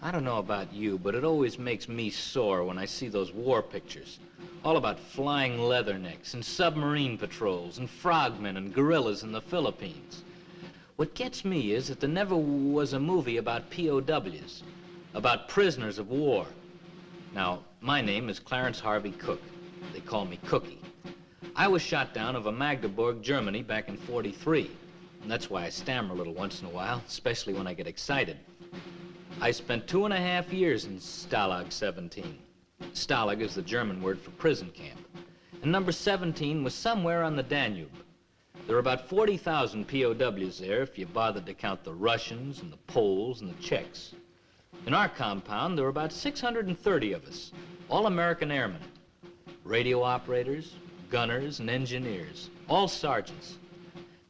I don't know about you, but it always makes me sore when I see those war pictures. All about flying leathernecks and submarine patrols and frogmen and guerrillas in the Philippines. What gets me is that there never was a movie about POWs, about prisoners of war. Now, my name is Clarence Harvey Cook. They call me Cookie. I was shot down over Magdeburg, Germany back in '43. And that's why I stammer a little once in a while, especially when I get excited. I spent 2.5 years in Stalag 17. Stalag is the German word for prison camp. And number 17 was somewhere on the Danube. There were about 40,000 POWs there if you bothered to count the Russians and the Poles and the Czechs. In our compound, there were about 630 of us, all American airmen. Radio operators, gunners, and engineers, all sergeants.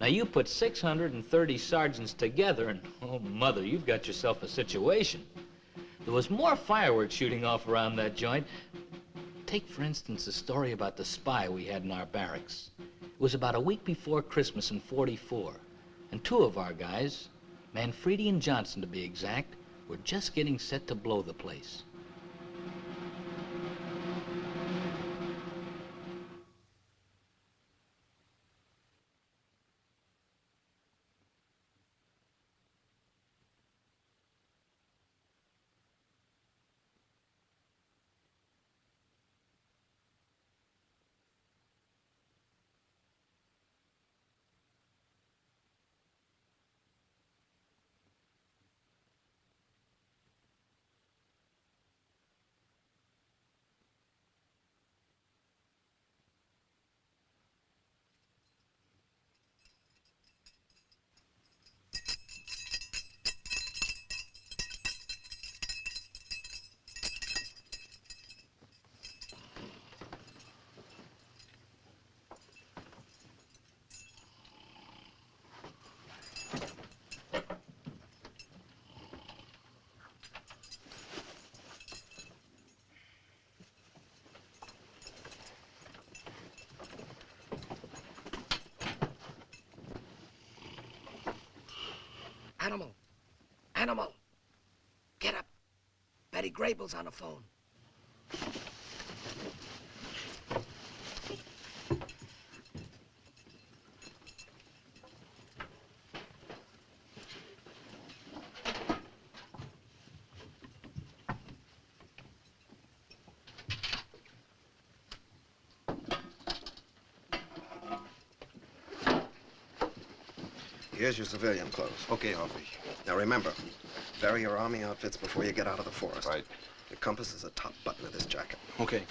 Now, you put 630 sergeants together, and, oh, Mother, you've got yourself a situation. There was more fireworks shooting off around that joint. Take, for instance, the story about the spy we had in our barracks. It was about a week before Christmas in '44, and two of our guys, Manfredi and Johnson to be exact, were just getting set to blow the place. Animal! Animal! Get up! Betty Grable's on the phone. Here's your civilian clothes. Okay, Harvey. Now remember, bury your army outfits before you get out of the forest. Right. The compass is the top button of this jacket. Okay.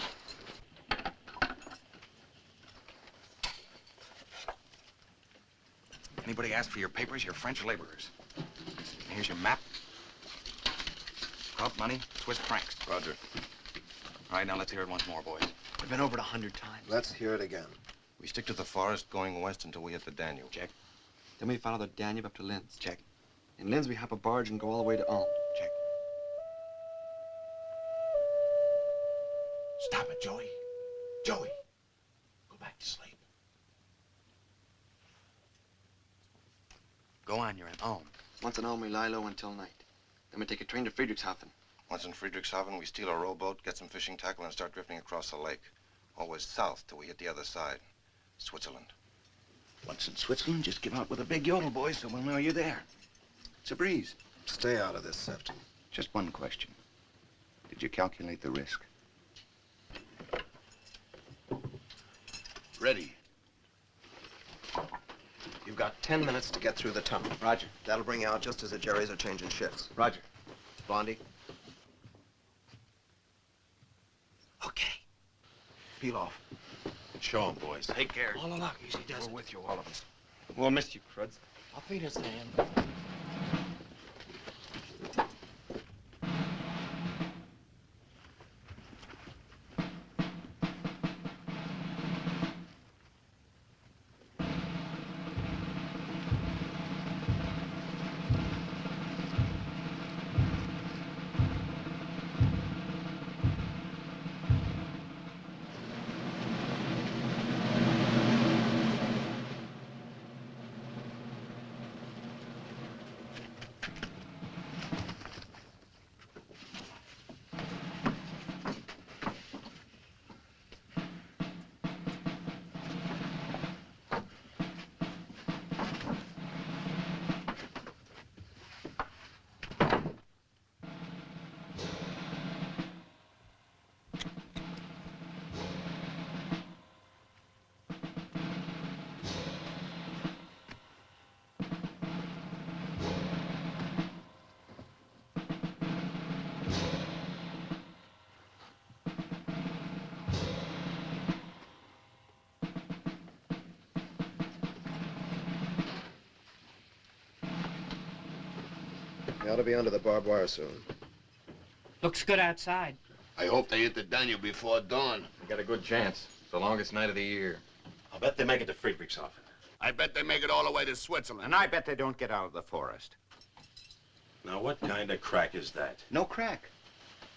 Anybody ask for your papers, you're French laborers. And here's your map. Crop money, Swiss francs. Roger. All right, now let's hear it once more, boys. We've been over it 100 times. Let's hear it again. We stick to the forest going west until we hit the Danube. Check. Then we follow the Danube up to Linz. Check. In Linz, we hop a barge and go all the way to Ulm. Check. Stop it, Joey. Joey, go back to sleep. Go on, you're in Ulm. Once in Ulm, we lie low until night. Then we take a train to Friedrichshafen. Once in Friedrichshafen, we steal a rowboat, get some fishing tackle, and start drifting across the lake. Always south till we hit the other side. Switzerland. Once in Switzerland, just give out with a big yodel, boys, so we'll know you're there. It's a breeze. Stay out of this, Sefton. Just one question. Did you calculate the risk? Ready. You've got 10 minutes to get through the tunnel. Roger. That'll bring you out just as the Jerrys are changing shifts. Roger. Blondie, Okay. peel off. Show 'em, boys. Take care. All of luck, easy does We're it. with you, all of us. We'll miss you, Cruds. I'll feed us, Dan. They ought to be under the barbed wire soon. Looks good outside. I hope they hit the Danube before dawn. We got a good chance. It's the longest night of the year. I'll bet they make it to Friedrichshafen. I bet they make it all the way to Switzerland. And I bet they don't get out of the forest. Now, what kind of crack is that? No crack.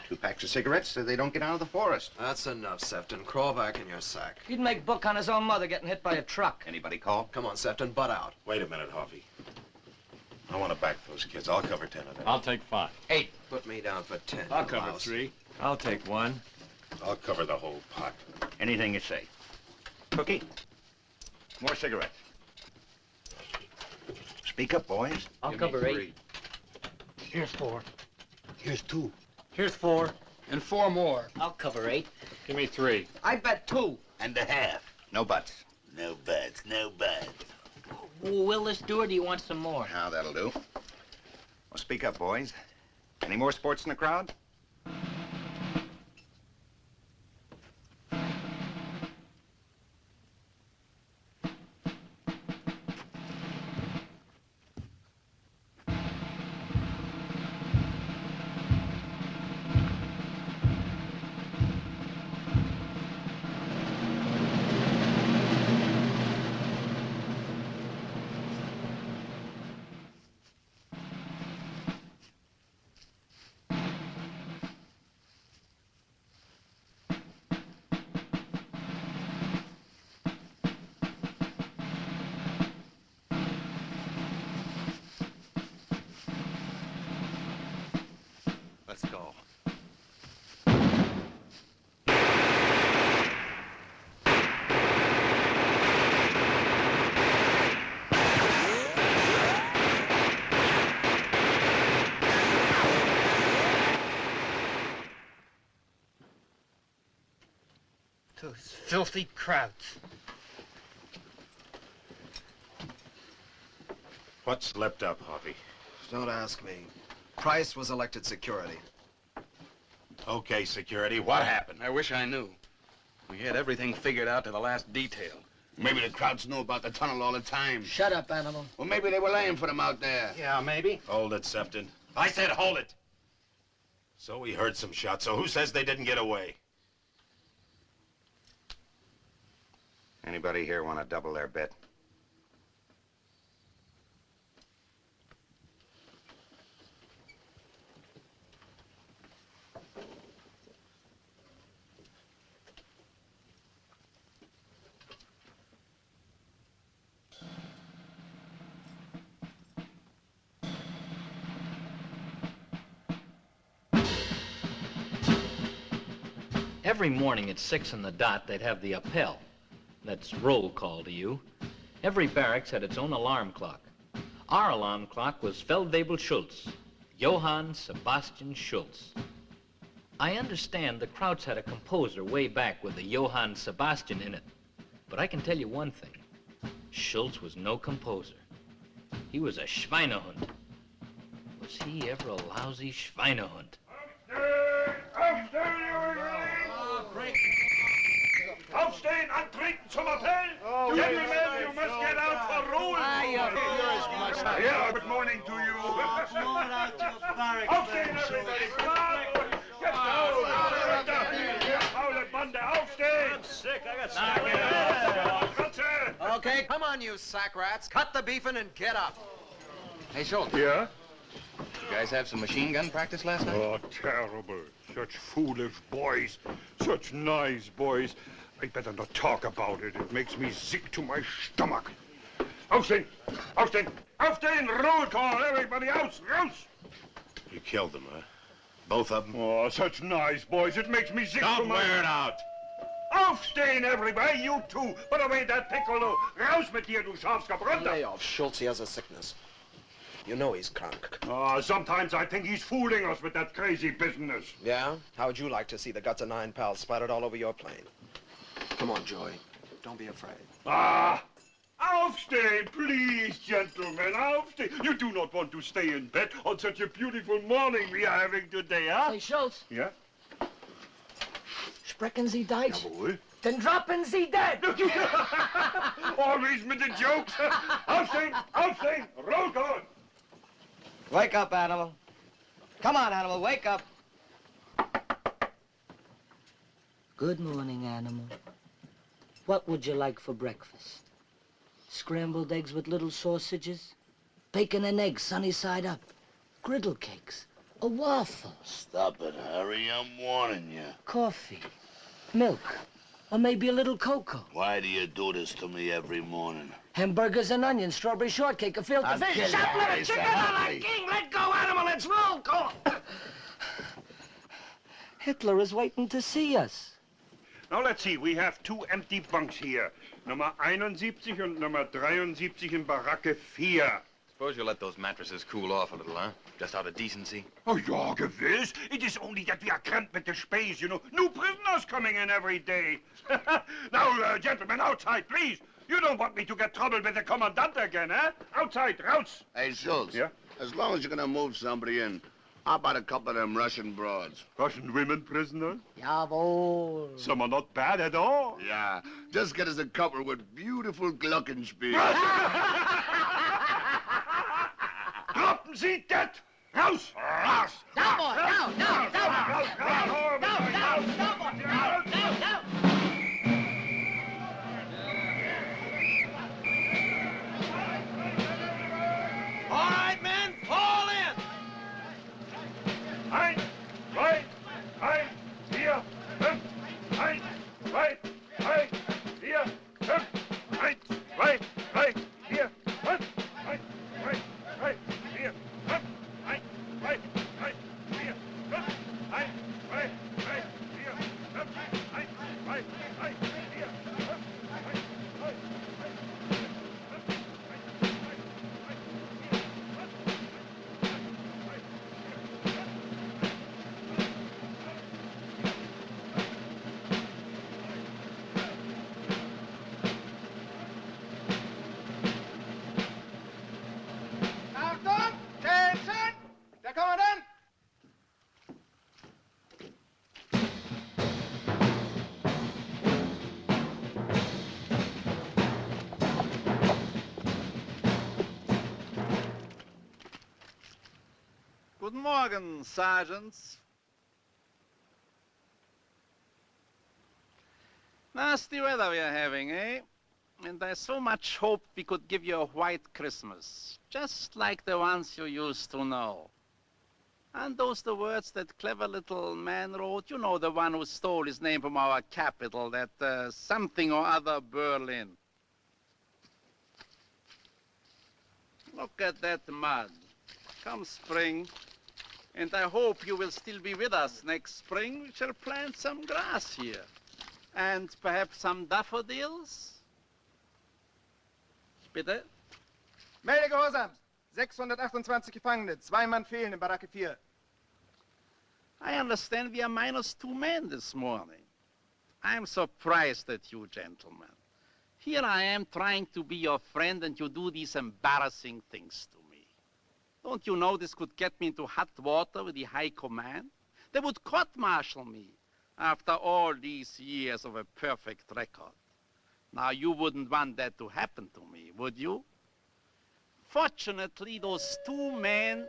2 packs of cigarettes so they don't get out of the forest. That's enough, Sefton. Crawl back in your sack. He'd make book on his own mother getting hit by a truck. Anybody call? Come on, Sefton, butt out. Wait a minute, Harvey. I want to back those kids. I'll cover 10 of them. I'll take 5. 8. Put me down for 10. I'll cover Louse. 3. I'll take 1. I'll cover the whole pot. Anything you say. Cookie, more cigarettes. Speak up, boys. I'll cover 8. Here's 4. Here's 2. Here's 4. And 4 more. I'll cover 8. Give me 3. I bet 2. And a half. No buts. No buts, no buts. Will this do, or do you want some more? Now, that'll do. Well, speak up, boys. Any more sports in the crowd? Let's go. Those filthy crowds. What slept up, Harvey? Don't ask me. Price was elected security. Okay, security, what happened? I wish I knew. We had everything figured out to the last detail. Maybe the crowds knew about the tunnel all the time. Shut up, animal. Well, maybe they were laying for them out there. Yeah, maybe. Hold it, Sefton. I said hold it. So we heard some shots, so who says they didn't get away? Anybody here want to double their bet? Every morning at 6 on the dot, they'd have the appel. That's roll call to you. Every barracks had its own alarm clock. Our alarm clock was Feldwebel Schultz, Johann Sebastian Schultz. I understand the Krauts had a composer way back with the Johann Sebastian in it. But I can tell you one thing. Schultz was no composer. He was a Schweinehund. Was he ever a lousy Schweinehund? Aufstehen, antreten zum Appell! Gentlemen, you must get out for roll! Yeah, good morning to you. Aufstehen, everybody! Come on! Get down! Paul Monday, aufstehen! I'm sick, I got sick. Okay, come on, you sack rats. Cut the beefing and get up. Hey, Schultz. Yeah? You guys have some machine gun practice last night? Oh, terrible. Such foolish boys. Such nice boys. I better not talk about it. It makes me sick to my stomach. Aufstehen! Aufstehen! Aufstehen! Roll call! Everybody out! Raus! You killed them, huh? Both of them? Oh, such nice boys. It makes me sick to Don't my... wear it out! Aufstehen, everybody! You too! Put away that piccolo! Raus mit dir, du Schafsgebrannter! Lay off, Schultz. He has a sickness. You know he's drunk. Sometimes I think he's fooling us with that crazy business. Yeah? How would you like to see the guts of 9 pals splattered all over your plane? Come on, Joey. Don't be afraid. Aufstehen, please, gentlemen, aufstehen. You do not want to stay in bed on such a beautiful morning we are having today, huh? Hey, Schultz. Yeah? Sprechen Sie Deutsch? Jawohl. Then droppen Sie dead! Always with the jokes. Aufstehen, aufstehen, roll call. Wake up, animal. Come on, Animal, wake up. Good morning, Animal. What would you like for breakfast? Scrambled eggs with little sausages? Bacon and eggs sunny side up? Griddle cakes? A waffle? Stop it, Harry. I'm warning you. Coffee? Milk? Or maybe a little cocoa? Why do you do this to me every morning? Hamburgers and onions, strawberry shortcake, a filter fish. kill you, Shut Harry, little chicken so on help me. like king. Let go, Animal. Let's roll. Go on. Hitler is waiting to see us. Now, let's see. We have 2 empty bunks here. Nummer 71 and number 73 in Baracke 4. Suppose you let those mattresses cool off a little, huh? Just out of decency. Oh, ja, gewiss. It is only that we are cramped with the space, you know. New prisoners coming in every day. Now, gentlemen, outside, please. You don't want me to get trouble with the commandant again, eh? Outside, raus. Hey, Schultz. Yeah? As long as you're gonna move somebody in, how about a couple of them Russian broads? Russian women prisoners? Jawohl. Some are not bad at all. Yeah, just get us a couple with beautiful glockenspiel. Droppen Sie das! Raus! Raus! Down, boy. Down, down, down. Raus! Down, down, down, boy. Down, down, down. All right, men, fall in. 1, 2, 3, 4, 5. 1, 2, 3, 4, 5. 1, 2, 3, 4, 5. 1, 2, 3, 4, 5. 1, 2, 3, 4, 5. 1, 2, 3, 4, Achtung! Attention! Der Kommandant! Guten Morgen, Sergeants. Nasty weather we are having, eh? And I so much hoped we could give you a white Christmas, just like the ones you used to know. And those the words that clever little man wrote, you know, the one who stole his name from our capital, that something or other Berlin. Look at that mud. Come spring, and I hope you will still be with us next spring. We shall plant some grass here, and perhaps some daffodils. Bitte? Melde Gehorsams. 628 Gefangene. 2 Mann fehlen in Baracke 4. I understand we are -2 men this morning. I'm surprised at you, gentlemen. Here I am trying to be your friend, and you do these embarrassing things to me. Don't you know this could get me into hot water with the High Command? They would court-martial me after all these years of a perfect record. Now, you wouldn't want that to happen to me, would you? Fortunately, those 2 men...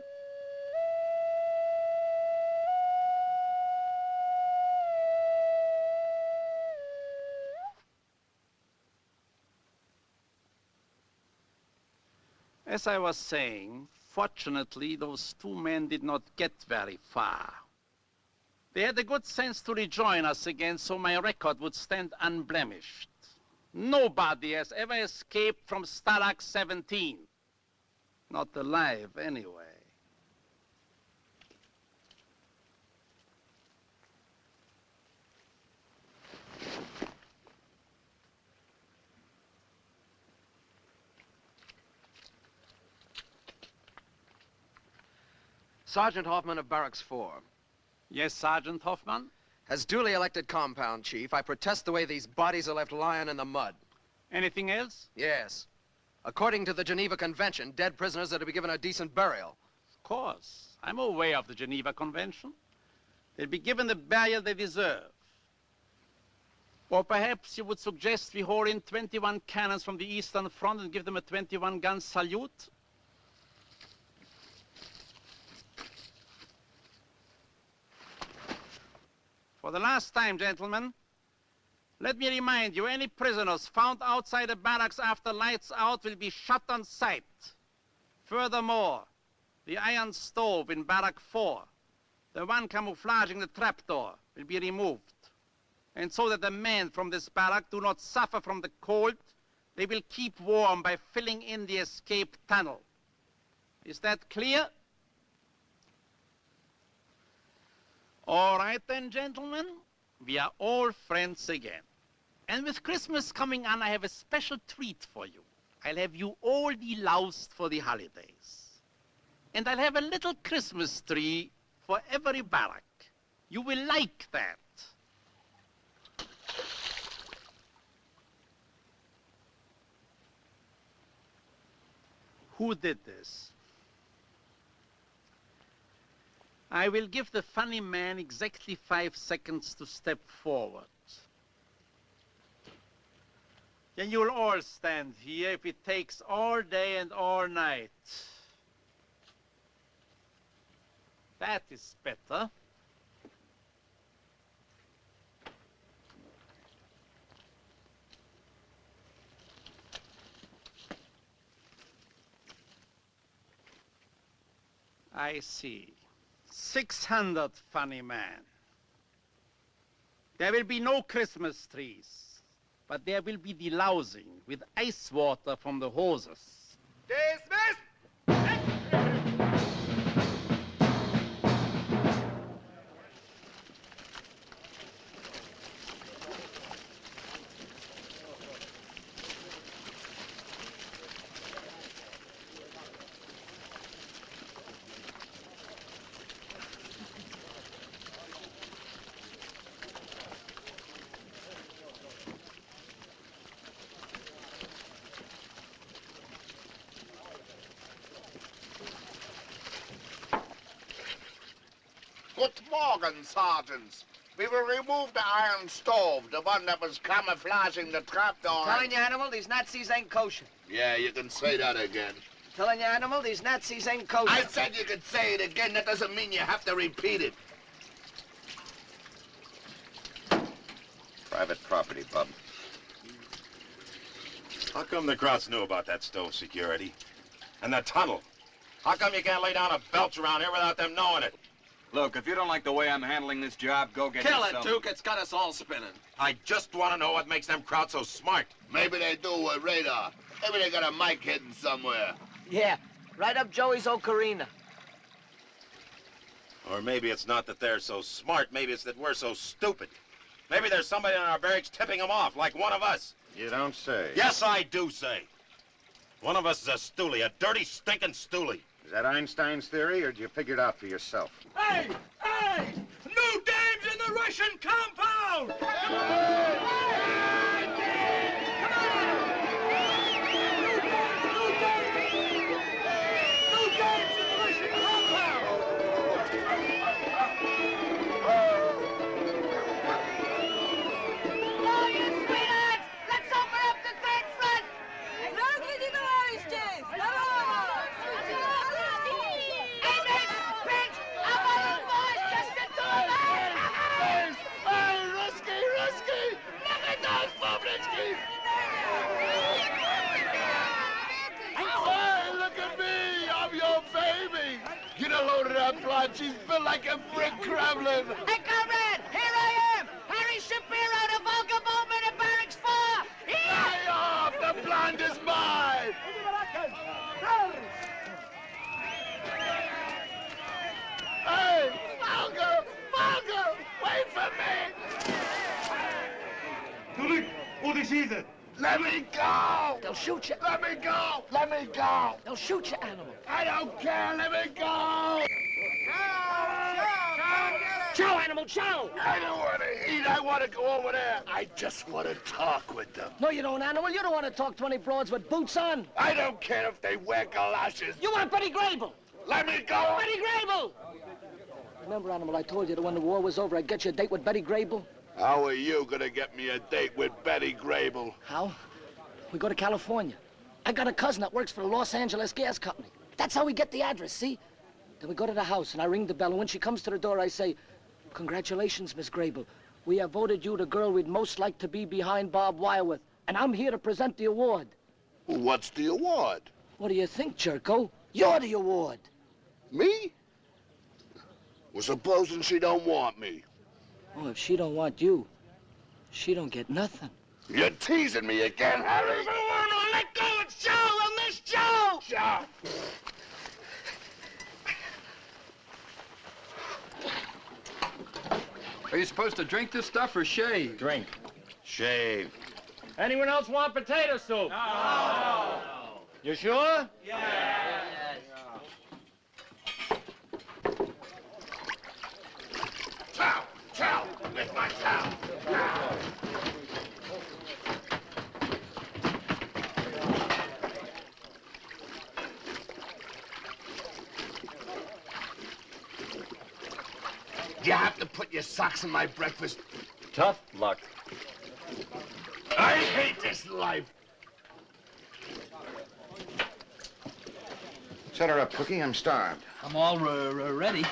As I was saying, fortunately, those 2 men did not get very far. They had the good sense to rejoin us again, so my record would stand unblemished. Nobody has ever escaped from Stalag 17. Not alive, anyway. Sergeant Hoffman of Barracks 4. Yes, Sergeant Hoffman? As duly elected compound chief, I protest the way these bodies are left lying in the mud. Anything else? Yes. According to the Geneva Convention, dead prisoners are to be given a decent burial. Of course. I'm aware of the Geneva Convention. They'll be given the burial they deserve. Or perhaps you would suggest we haul in 21 cannons from the Eastern Front and give them a 21-gun salute? For the last time, gentlemen, let me remind you, any prisoners found outside the barracks after lights out will be shot on sight. Furthermore, the iron stove in Barrack 4, the one camouflaging the trapdoor, will be removed. And so that the men from this barrack do not suffer from the cold, they will keep warm by filling in the escape tunnel. Is that clear? All right then, gentlemen. We are all friends again. And with Christmas coming on, I have a special treat for you. I'll have you all deloused for the holidays. And I'll have a little Christmas tree for every barrack. You will like that. Who did this? I will give the funny man exactly 5 seconds to step forward. Then you'll all stand here if it takes all day and all night. That is better. I see. 600, funny man. There will be no Christmas trees, but there will be delousing with ice water from the hoses. Dismissed! Good morning, sergeants. We will remove the iron stove, the one that was camouflaging the trapdoor. Telling you, Animal, these Nazis ain't kosher. Yeah, you can say that again. Telling you, Animal, these Nazis ain't kosher. I said you could say it again. That doesn't mean you have to repeat it. Private property, Bub. How come the Krauts knew about that stove security? And the tunnel? How come you can't lay down a belch around here without them knowing it? Look, if you don't like the way I'm handling this job, go get Kill yourself. it, Duke. It's got us all spinning. I just want to know what makes them Krauts so smart. Maybe they do with radar. Maybe they got a mic hidden somewhere. Yeah, right up Joey's ocarina. Or maybe it's not that they're so smart. Maybe it's that we're so stupid. Maybe there's somebody in our barracks tipping them off, like one of us. You don't say. Yes, I do say. One of us is a stoolie, a dirty, stinking stoolie. Is that Einstein's theory, or did you figure it out for yourself? Hey! Hey! New dames in the Russian compound! She's built like a brick Kremlin. Hey, comrade! Here I am! Harry Shapiro, the Volga Bowman of Barracks 4! Lay off! The blonde is mine! Hey! Volga! Volga! Wait for me! Tulik, what is it? Let me go! They'll shoot you. Let me go! Let me go! They'll shoot you, Animal. I don't care! Let me go! Chow, Animal, chow! I don't want to eat. I want to go over there. I just want to talk with them. No, you don't, Animal. You don't want to talk to any broads with boots on. I don't care if they wear galoshes. You want Betty Grable? Let me go! Betty Grable! Remember, Animal, I told you that when the war was over, I'd get you a date with Betty Grable? How are you gonna get me a date with Betty Grable? How? We go to California. I got a cousin that works for the Los Angeles Gas Company. That's how we get the address, see? Then we go to the house, and I ring the bell, and when she comes to the door, I say, Congratulations, Miss Grable. We have voted you the girl we'd most like to be behind barbed wire with, and I'm here to present the award. What's the award? What do you think, Jerko? You're the award. Me? Well, supposing she don't want me. Oh, if she don't want you, she don't get nothing. You're teasing me again, Harry. Let go of Joe! We'll miss Joe! Joe! Are you supposed to drink this stuff or shave? Drink. Shave. Anyone else want potato soup? No. You sure? Chow! Chow! With my chow! You have to put your socks in my breakfast. Tough luck. I hate this life. Set her up, Cookie. I'm starved. I'm all ready.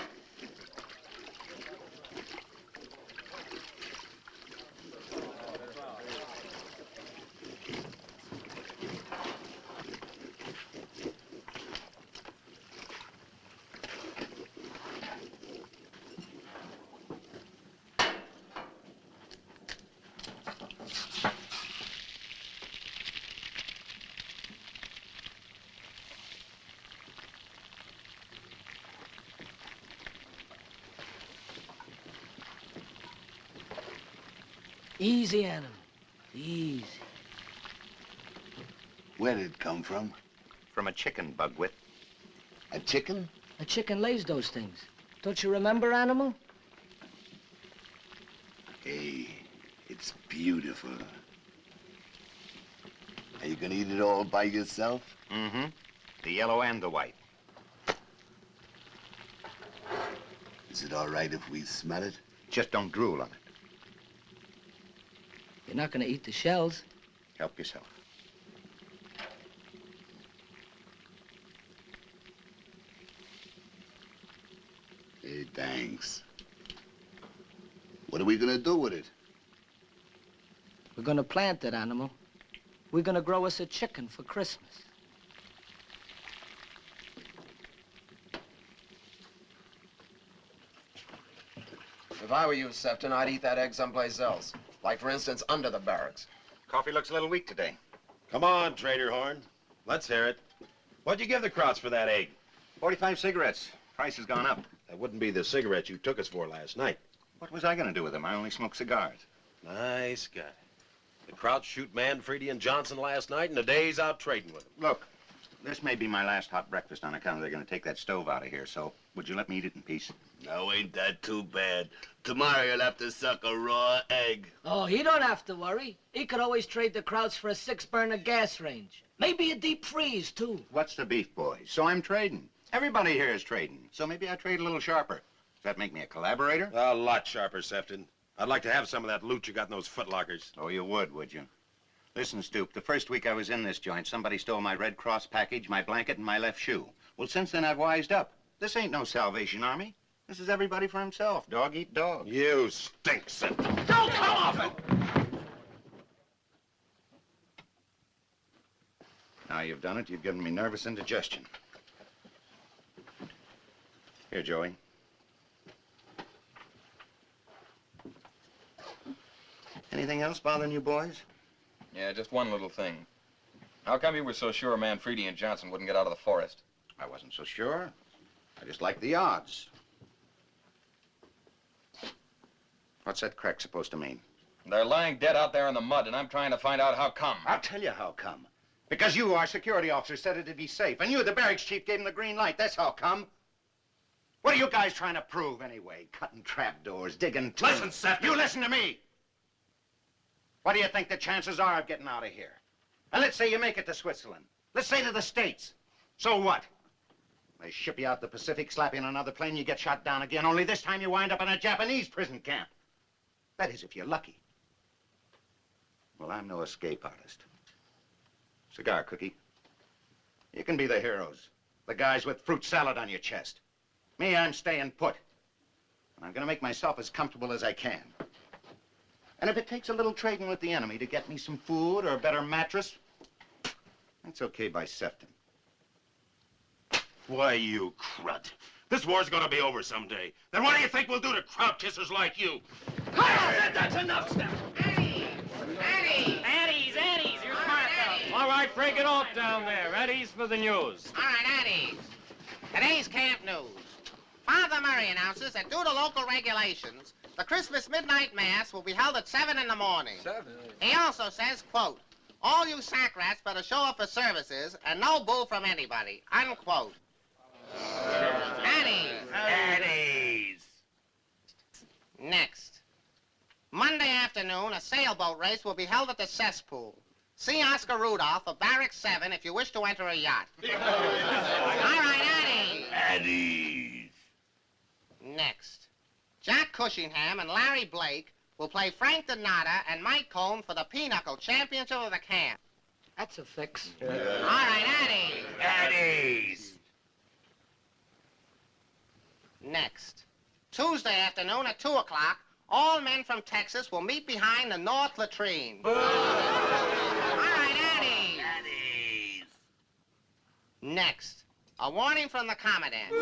Easy, Animal. Easy. Where did it come from? From a chicken, Bugwit. A chicken? A chicken lays those things. Don't you remember, Animal? Hey, it's beautiful. Are you gonna eat it all by yourself? Mm-hmm. The yellow and the white. Is it all right if we smell it? Just don't drool on it. You're not gonna eat the shells. Help yourself. Hey, thanks. What are we gonna do with it? We're gonna plant it, Animal. We're gonna grow us a chicken for Christmas. If I were you, Sefton, I'd eat that egg someplace else. Like, for instance, under the barracks. Coffee looks a little weak today. Come on, Trader Horn. Let's hear it. What'd you give the Krauts for that egg? 45 cigarettes. Price has gone up. That wouldn't be the cigarettes you took us for last night. What was I going to do with them? I only smoke cigars. Nice guy. The Krauts shoot Manfredi and Johnson last night, and the day's out trading with them. Look, this may be my last hot breakfast on account of they're going to take that stove out of here, so would you let me eat it in peace? Now, ain't that too bad? Tomorrow you'll have to suck a raw egg. Oh, he don't have to worry. He could always trade the Krauts for a 6-burner gas range. Maybe a deep freeze, too. What's the beef, boys? So I'm trading. Everybody here is trading, so maybe I trade a little sharper. Does that make me a collaborator? A lot sharper, Sefton. I'd like to have some of that loot you got in those footlockers. Oh, you would you? Listen, Stoop, the first week I was in this joint, somebody stole my Red Cross package, my blanket, and my left shoe. Well, since then, I've wised up. This ain't no Salvation Army. This is everybody for himself. Dog eat dog. You stink, Sefton. Don't come off it! Now you've done it, you've given me nervous indigestion. Here, Joey. Anything else bothering you boys? Yeah, just one little thing. How come you were so sure Manfredi and Johnson wouldn't get out of the forest? I wasn't so sure. I just liked the odds. What's that crack supposed to mean? They're lying dead out there in the mud, and I'm trying to find out how come. I'll tell you how come. Because you, our security officer, said it'd be safe, and you, the barracks chief, gave him the green light. That's how come. What are you guys trying to prove, anyway? Cutting trapdoors, digging tunnels. Listen, Sefton. You listen to me. What do you think the chances are of getting out of here? And let's say you make it to Switzerland. Let's say to the States. So what? They ship you out the Pacific, slap you in another plane, you get shot down again, only this time you wind up in a Japanese prison camp. That is, if you're lucky. Well, I'm no escape artist. Cigar, Cookie. You can be the heroes. The guys with fruit salad on your chest. Me, I'm staying put. And I'm going to make myself as comfortable as I can. And if it takes a little trading with the enemy to get me some food or a better mattress, that's okay by Sefton. Why, you crud. This war's gonna be over someday. Then what do you think we'll do to crowd kissers like you? That's enough, Steph. Eddie's, you're smart fellas. All right, break it off down there. Eddie's for the news. All right, Eddie's. Today's camp news. Father Murray announces that due to local regulations, the Christmas midnight mass will be held at 7 in the morning. 7? He also says, quote, all you sack rats better show up for services and no bull from anybody, unquote. Eddie's. Next. Monday afternoon, a sailboat race will be held at the cesspool. See Oscar Rudolph of Barrack 7 if you wish to enter a yacht. All right, Eddie's. Next. Jack Cushingham and Larry Blake will play Frank Donata and Mike Cohn for the Pinochle Championship of the camp. That's a fix. All right, Eddie's. Next. Tuesday afternoon at 2 o'clock, all men from Texas will meet behind the north latrine. All right, Eddie's. Next. A warning from the Commandant.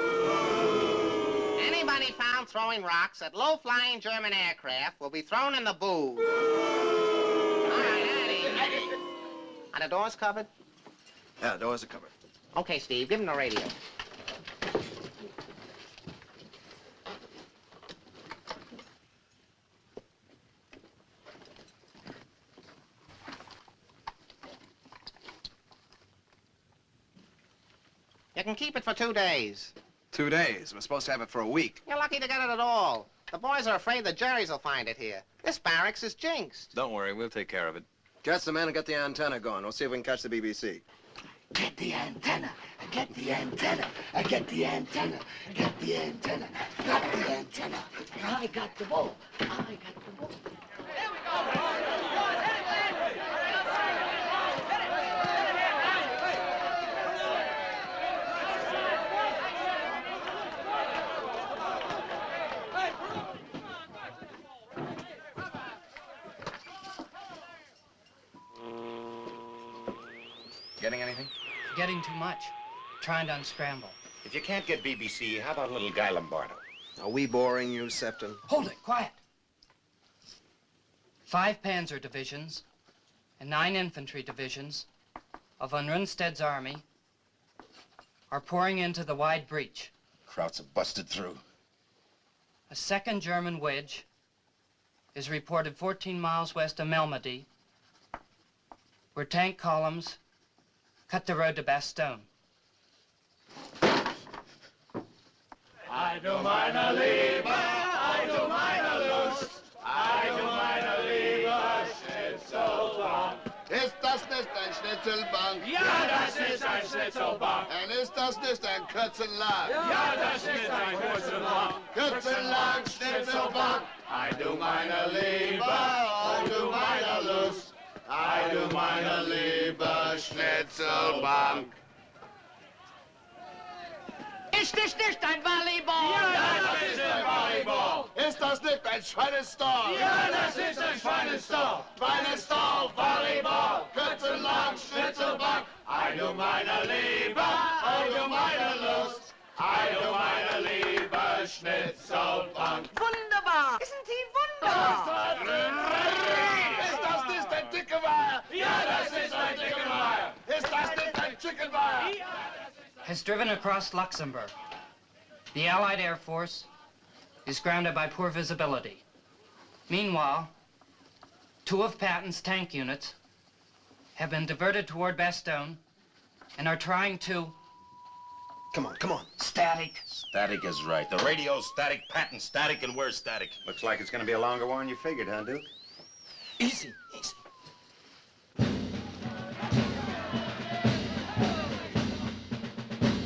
Anybody found throwing rocks at low-flying German aircraft will be thrown in the booth. All right, Eddie's. Are the doors covered? Yeah, the doors are covered. Okay, Steve, give him the radio. You can keep it for 2 days. 2 days. We're supposed to have it for a week. You're lucky to get it at all. The boys are afraid the Jerrys will find it here. This barracks is jinxed. Don't worry, we'll take care of it. Catch the man and get the antenna going. We'll see if we can catch the BBC. Get the antenna. Get the antenna. Get the antenna. Get the antenna. Got the antenna. I got the ball. I got the ball. Here we go. Getting anything? Getting too much. Trying to unscramble. If you can't get BBC, how about a little Guy Lombardo? Are we boring you, Sefton? Hold it, quiet. 5 panzer divisions and 9 infantry divisions of von Rundstedt's army are pouring into the wide breach. Krauts have busted through. A second German wedge is reported 14 miles west of Malmedy, where tank columns cut the road to Bastogne. I do meine Liebe, I do meine Lust, I do meine Liebe, Schnitzelbank. Ist das nicht ein Schnitzelbank? Ja, das ist ein Schnitzelbank. Und ist das nicht ein Kürzenlack? Ja, das ist ein Kürzenlack. Kürzenlack, Schnitzelbank. I do meine Liebe, I do meine Lust, I do meine Liebe, Schnitzelbank. Ist das nicht ein Volleyball? Ja, das ist ein Volleyball. Ist das nicht ein Schweinestall? Ja, das ist ein Schweinestall. Schweinestall, Volleyball, Kürzenlack, Schnitzelbank. I do meine Liebe, I do meine Lust, I do meine Liebe, Schnitzelbank. Wunderbar! Isn't he wunderbar? Ist das nicht ein Dickermeier? Ja, das ist ein Dickermeier. Ist das nicht ein Chickenmeier? Has driven across Luxembourg. The Allied Air Force is grounded by poor visibility. Meanwhile, 2 of Patton's tank units have been diverted toward Bastogne and are trying to... Come on, come on. Static. Static is right. The radio's static, Patton's static, and we're static. Looks like it's going to be a longer war than you figured, huh, Duke? Easy, easy.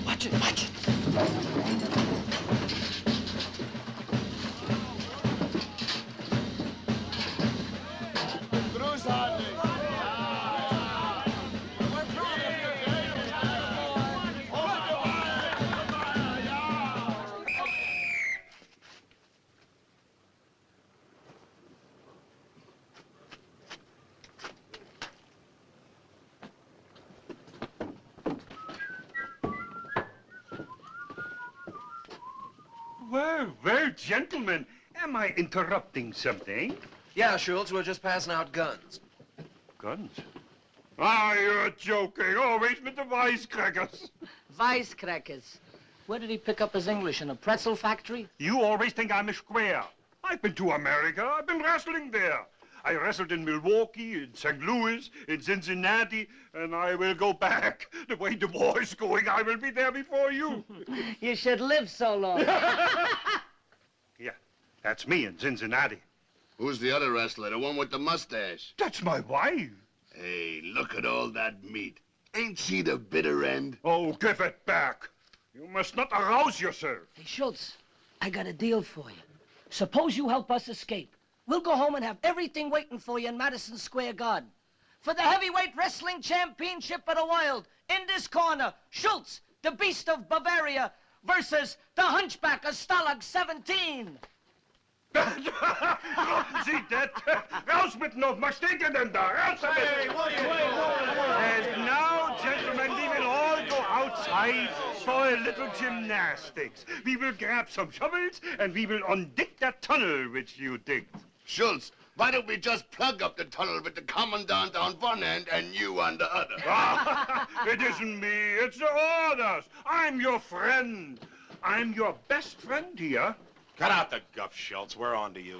Watch it, watch it. gentlemen, am I interrupting something? Yeah, Schultz, we're just passing out guns. Guns? Ah, you're joking. Always with the wisecrackers. Wisecrackers. Where did he pick up his English? In a pretzel factory? You always think I'm a square. I've been to America. I've been wrestling there. I wrestled in Milwaukee, in St. Louis, in Cincinnati, and I will go back. The way the war is going, I will be there before you. You should live so long. Yeah, that's me in Cincinnati. Who's the other wrestler, the one with the mustache? That's my wife. Hey, look at all that meat. Ain't she the bitter end? Oh, give it back. You must not arouse yourself. Hey, Schultz, I got a deal for you. Suppose you help us escape. We'll go home and have everything waiting for you in Madison Square Garden. For the heavyweight wrestling championship of the world, in this corner, Schultz, the Beast of Bavaria, versus the Hunchback of Stalag 17. Sie that? Raus mit no Verstehen da! Raus damit! And now, gentlemen, we will all go outside for a little gymnastics. We will grab some shovels and we will undig that tunnel which you digged. Schultz, why don't we just plug up the tunnel with the commandant on one end and you on the other? It isn't me, it's the orders. I'm your friend. I'm your best friend here. Cut out the guff, Schultz. We're on to you.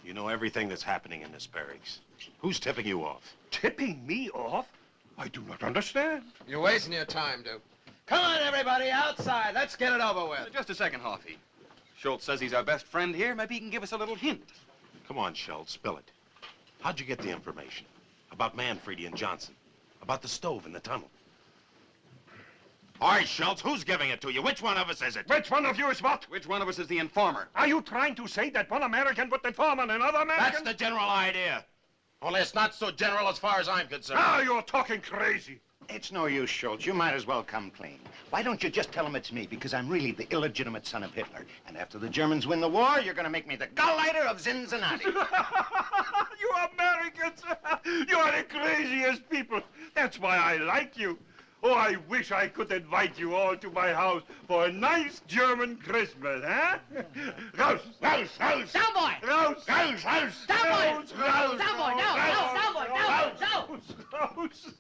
You know everything that's happening in this barracks. Who's tipping you off? Tipping me off? I do not understand. You're wasting your time, Duke. Come on, everybody, outside. Let's get it over with. Just a second, Hoffy. Schultz says he's our best friend here. Maybe he can give us a little hint. Come on, Schultz, spill it. How'd you get the information? About Manfredi and Johnson? About the stove in the tunnel? All right, Schultz, who's giving it to you? Which one of us is it? Which one of you is what? Which one of us is the informer? Are you trying to say that one American would inform on another American? That's the general idea. Only it's not so general as far as I'm concerned. Now you're talking crazy. It's no use, Schultz. You might as well come clean. Why don't you just tell him it's me, because I'm really the illegitimate son of Hitler. And after the Germans win the war, you're going to make me the Gauleiter of Cincinnati. You Americans, you are the craziest people. That's why I like you. Oh, I wish I could invite you all to my house for a nice German Christmas, huh? Raus, raus, raus! Down, boy! Raus! Raus, raus! Down, boy! Raus! Down, boy! No, no, down, boy! No, no! Raus!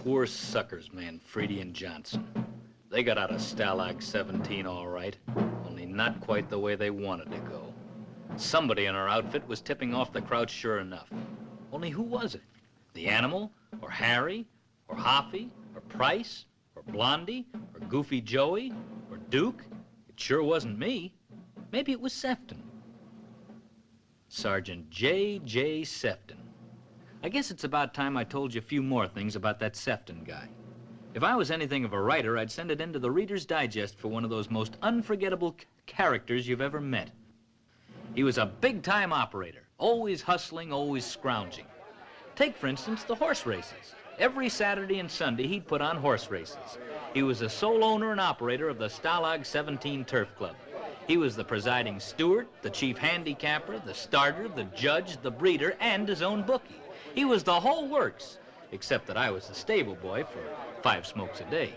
Poor suckers, Manfredi and Johnson. They got out of Stalag 17 all right, only not quite the way they wanted to go. Somebody in our outfit was tipping off the crowd sure enough. Only who was it? The Animal? Or Harry? Or Hoffy? Or Price? Or Blondie? Or Goofy Joey? Or Duke? It sure wasn't me. Maybe it was Sefton. Sergeant J.J. Sefton. I guess it's about time I told you a few more things about that Sefton guy. If I was anything of a writer, I'd send it into the Reader's Digest for one of those most unforgettable characters you've ever met. He was a big-time operator, always hustling, always scrounging. Take, for instance, the horse races. Every Saturday and Sunday, he'd put on horse races. He was the sole owner and operator of the Stalag 17 Turf Club. He was the presiding steward, the chief handicapper, the starter, the judge, the breeder, and his own bookie. He was the whole works, except that I was the stable boy for 5 smokes a day.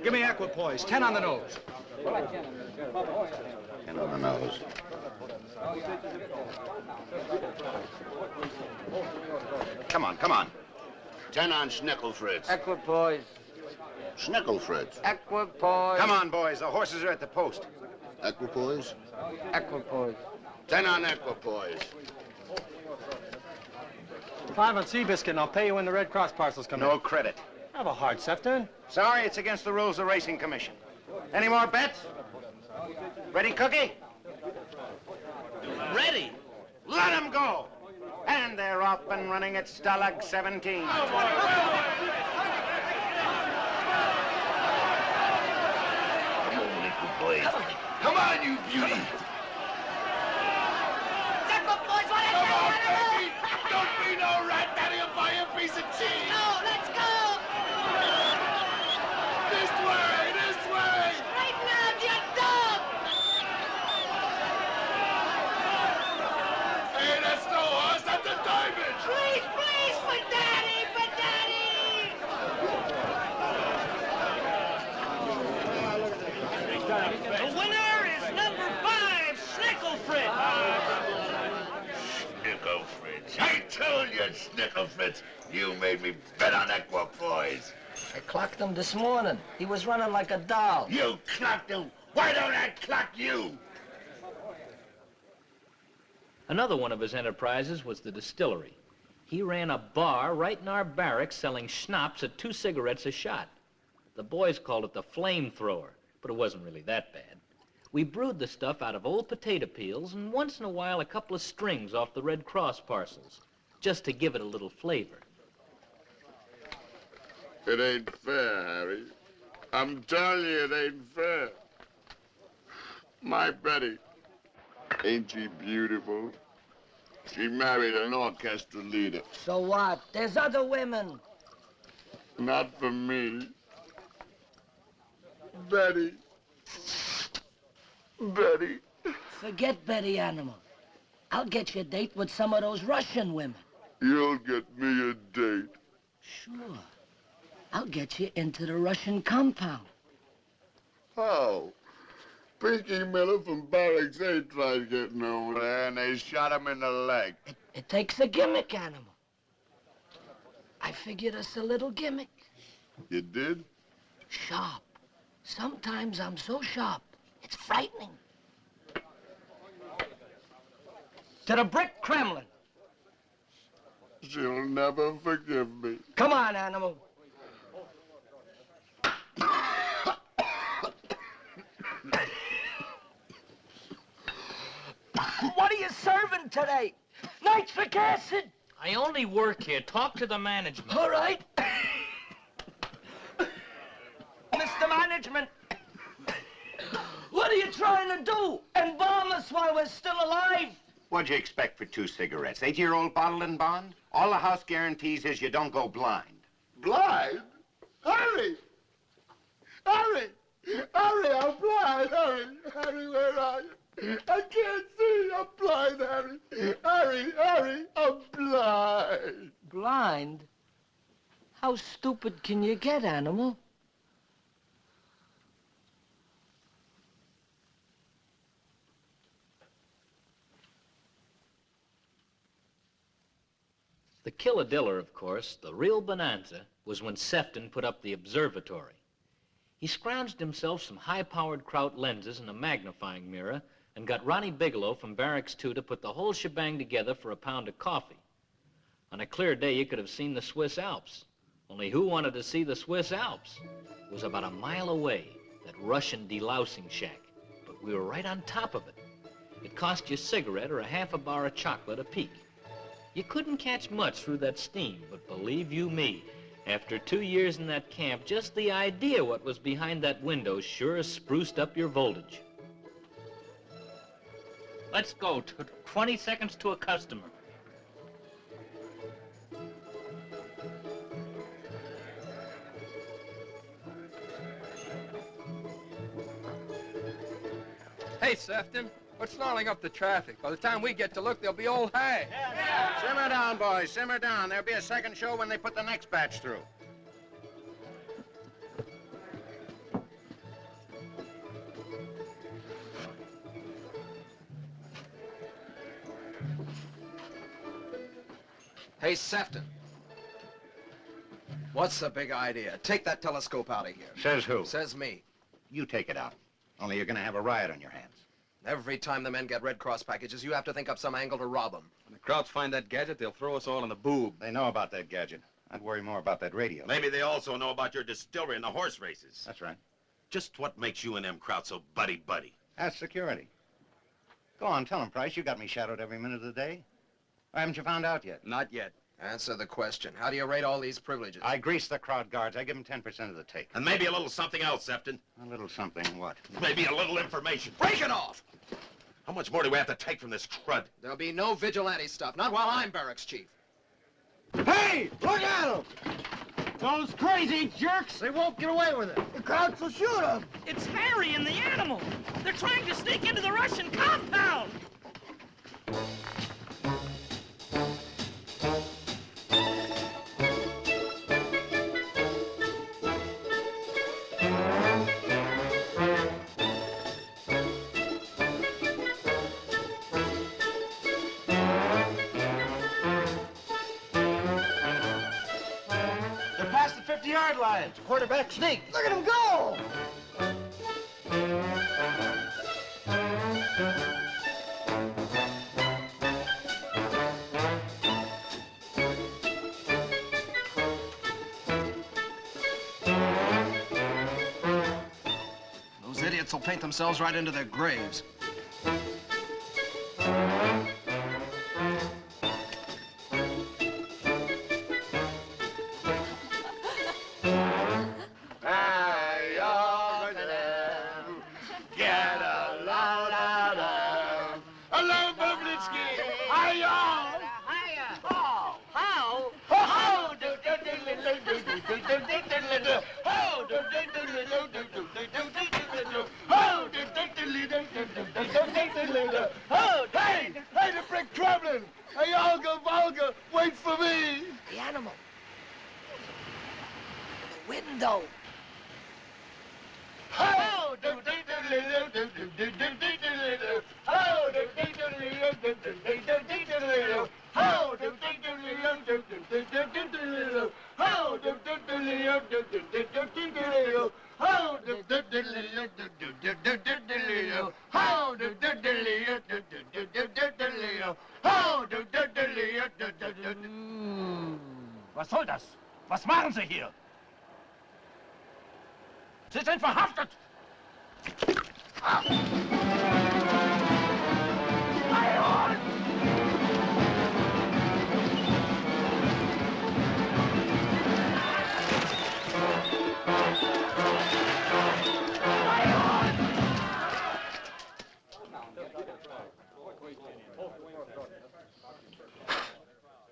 Give me equipoise, 10 on the nose. 10 on the nose. Come on, come on. 10 on Schnickelfritz. Equipoise. Schnickelfritz. Equipoise. Come on, boys. The horses are at the post. Equipoise? Equipoise. 10 on equipoise. 5 on Seabiscuit, and I'll pay you when the Red Cross parcels come in. No credit. Have a heart, Sefton. Sorry, it's against the rules of the Racing Commission. Any more bets? Ready, Cookie? Ready. Let them go. And they're off and running at Stalag 17. Come on, you beauty! Equipoise, what is that? Don't be no rat, Daddy, and buy a piece of cheese! No, let's go! This way, this way! Straighten out, you dog! Hey, that's no horse, that's a diamond! Please, please, for Daddy, for Daddy! The winner is number 5, Snicklefritz! Snicklefritz. I told you, Snicklefritz, you made me bet on equipoise. I clocked him this morning. He was running like a doll. You clocked him? Why don't I clock you? Another one of his enterprises was the distillery. He ran a bar right in our barracks selling schnapps at 2 cigarettes a shot. The boys called it the flamethrower, but it wasn't really that bad. We brewed the stuff out of old potato peels and once in a while a couple of strings off the Red Cross parcels, just to give it a little flavor. It ain't fair, Harry. I'm telling you, it ain't fair. My Betty, ain't she beautiful? She married an orchestra leader. So what? There's other women. Not for me. Betty. Betty. Forget Betty, animal. I'll get you a date with some of those Russian women. You'll get me a date. Sure. I'll get you into the Russian compound. How? Pinky Miller from Barracks 8 tried getting over there, and they shot him in the leg. It takes a gimmick, animal. I figured us a little gimmick. You did? Sharp. Sometimes I'm so sharp, it's frightening. To the brick Kremlin. She'll never forgive me. Come on, animal. What are you serving today? Nitric acid? I only work here. Talk to the management. All right. Mr. Management, what are you trying to do? Embalm us while we're still alive? What'd you expect for 2 cigarettes? 8-year-old bottle and bond? All the house guarantees is you don't go blind. Blind? Harry! Harry! Harry, I'm blind! Harry! Harry, where are you? I can't see! I'm blind, Harry! Harry! Harry! I'm blind! Blind? How stupid can you get, animal? The killadiller, of course, the real bonanza, was when Sefton put up the observatory. He scrounged himself some high-powered Kraut lenses and a magnifying mirror and got Ronnie Bigelow from Barracks 2 to put the whole shebang together for a pound of coffee. On a clear day, you could have seen the Swiss Alps. Only who wanted to see the Swiss Alps? It was about a mile away, that Russian delousing shack, but we were right on top of it. It cost you a cigarette or a half a bar of chocolate a peek. You couldn't catch much through that steam, but believe you me, after 2 years in that camp, just the idea what was behind that window sure spruced up your voltage. Let's go. 20 seconds to a customer. Hey, Sefton, what's snarling up the traffic? By the time we get to look, they'll be old hay. Simmer down, boys, simmer down. There'll be a second show when they put the next batch through. Hey, Sefton. What's the big idea? Take that telescope out of here. Says who? Says me. You take it out. Only you're gonna have a riot on your hands. Every time the men get Red Cross packages, you have to think up some angle to rob them. When the Krauts find that gadget, they'll throw us all in the boob. They know about that gadget. I'd worry more about that radio. Maybe they also know about your distillery and the horse races. That's right. Just what makes you and them Krauts so buddy-buddy? That's security. Go on, tell him, Price. You got me shadowed every minute of the day. Or haven't you found out yet? Not yet. Answer the question. How do you rate all these privileges? I grease the crowd guards. I give them 10% of the take. And maybe a little something else, Sefton. A little something, what? Maybe a little information. Break it off! How much more do we have to take from this crud? There'll be no vigilante stuff. Not while I'm barracks chief. Hey, look at them! Those crazy jerks! They won't get away with it. The Krauts will shoot them. It's Harry and the animal. They're trying to sneak into the Russian compound. Past the 50-yard line. Quarterback sneak. Look at him go! Those idiots will paint themselves right into their graves. Hey, the brick Kremlin! Hey, Olga, Volga, wait for me! The animal. The window. Was soll das? Was machen Sie hier? Sie sind verhaftet!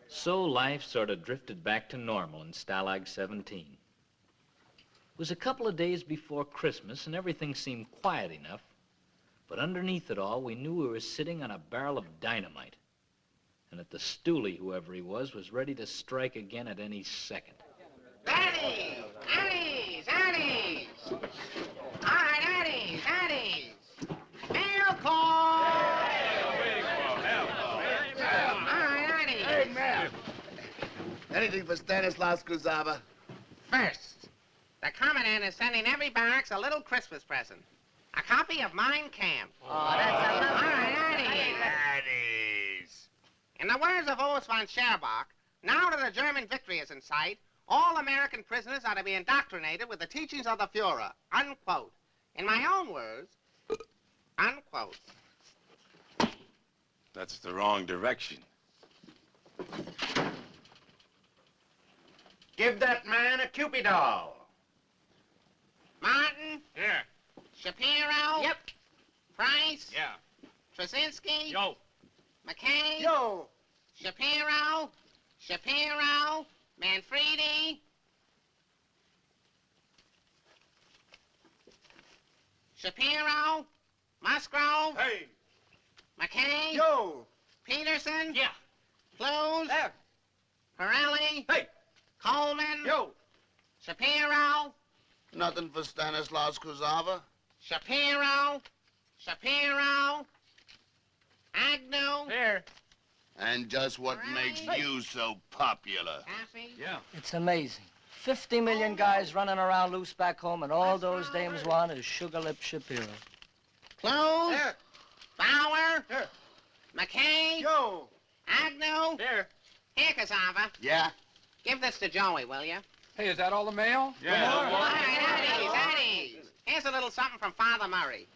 So life sort of drifted back to normal in Stalag 17. It was a couple of days before Christmas and everything seemed quiet enough, but underneath it all we knew we were sitting on a barrel of dynamite and that the stoolie, whoever he was ready to strike again at any second. Addies! Addies! Addies! All right, Addies! Addies! Mail call! Hey, man. Anything for Stanislaus Kuzava? First, the Commandant is sending every barracks a little Christmas present. A copy of Mein Kampf. Oh, that's a all right, Addies. In the words of Urs von Scherbach, now that a German victory is in sight, all American prisoners are to be indoctrinated with the teachings of the Fuhrer, unquote. In my own words, unquote. That's the wrong direction. Give that man a Cupid doll. Martin? Here. Shapiro? Yep. Price? Yeah. Trzynski? Yo. McKay? Yo. Shapiro? Shapiro? Manfredi? Shapiro? Musgrove? Hey. McKay? Yo. Peterson? Yeah. Close? There. Pirelli? Hey. Coleman? Yo. Shapiro? Nothing for Stanislaus Kuzava? Shapiro? Shapiro? Agnew? Here. And just what makes you so popular? Happy? Yeah. It's amazing. 50 million guys running around loose back home, and all those dames want is Sugar Lip Shapiro. Close? There. Bauer? Here. McKay? Yo. Agnew? Here. Here, Cassava. Yeah? Give this to Joey, will you? Hey, is that all the mail? All right, at ease. Here's a little something from Father Murray.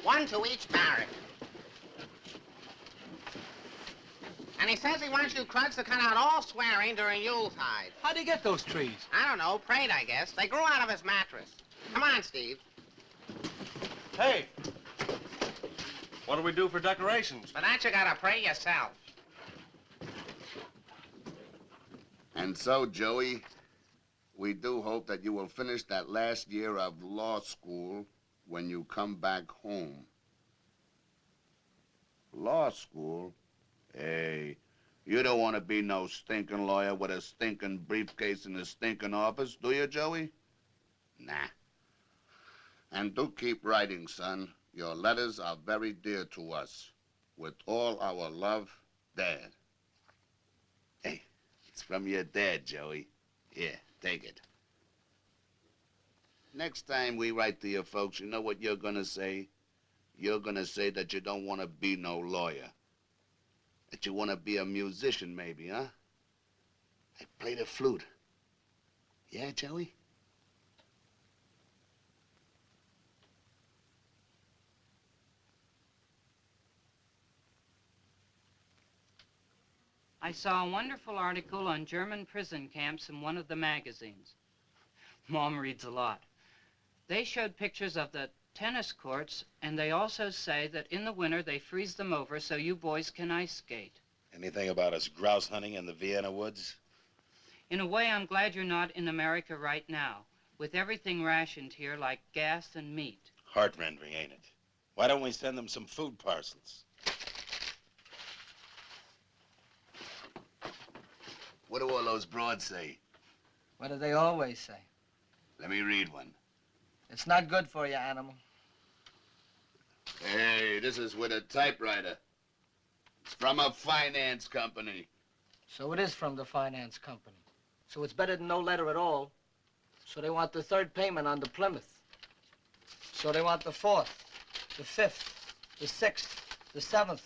1 to each barrack. And he says he wants you cruds to cut out all swearing during Yuletide. How'd he get those trees? I don't know, prayed, I guess. They grew out of his mattress. Come on, Steve. Hey, what do we do for decorations? For that, you gotta pray yourself. And so, Joey, we do hope that you will finish that last year of law school when you come back home. Law school? Hey, you don't want to be no stinking lawyer with a stinking briefcase in a stinking office, do you, Joey? Nah. And do keep writing, son. Your letters are very dear to us. With all our love, Dad. Hey, it's from your dad, Joey. Here, take it. Next time we write to your folks, you know what you're gonna say? You're gonna say that you don't want to be no lawyer. That you want to be a musician, maybe, huh? I play the flute. Yeah, Joey? I saw a wonderful article on German prison camps in one of the magazines. Mom reads a lot. They showed pictures of the tennis courts, and they also say that in the winter they freeze them over so you boys can ice skate. Anything about us grouse hunting in the Vienna woods? In a way, I'm glad you're not in America right now, with everything rationed here like gas and meat. Heart-rending, ain't it? Why don't we send them some food parcels? What do all those broads say? What do they always say? Let me read one. It's not good for you, animal. Hey, this is with a typewriter. It's from a finance company. So it is from the finance company. So it's better than no letter at all. So they want the third payment on the Plymouth. So they want the 4th, the 5th, the 6th, the 7th.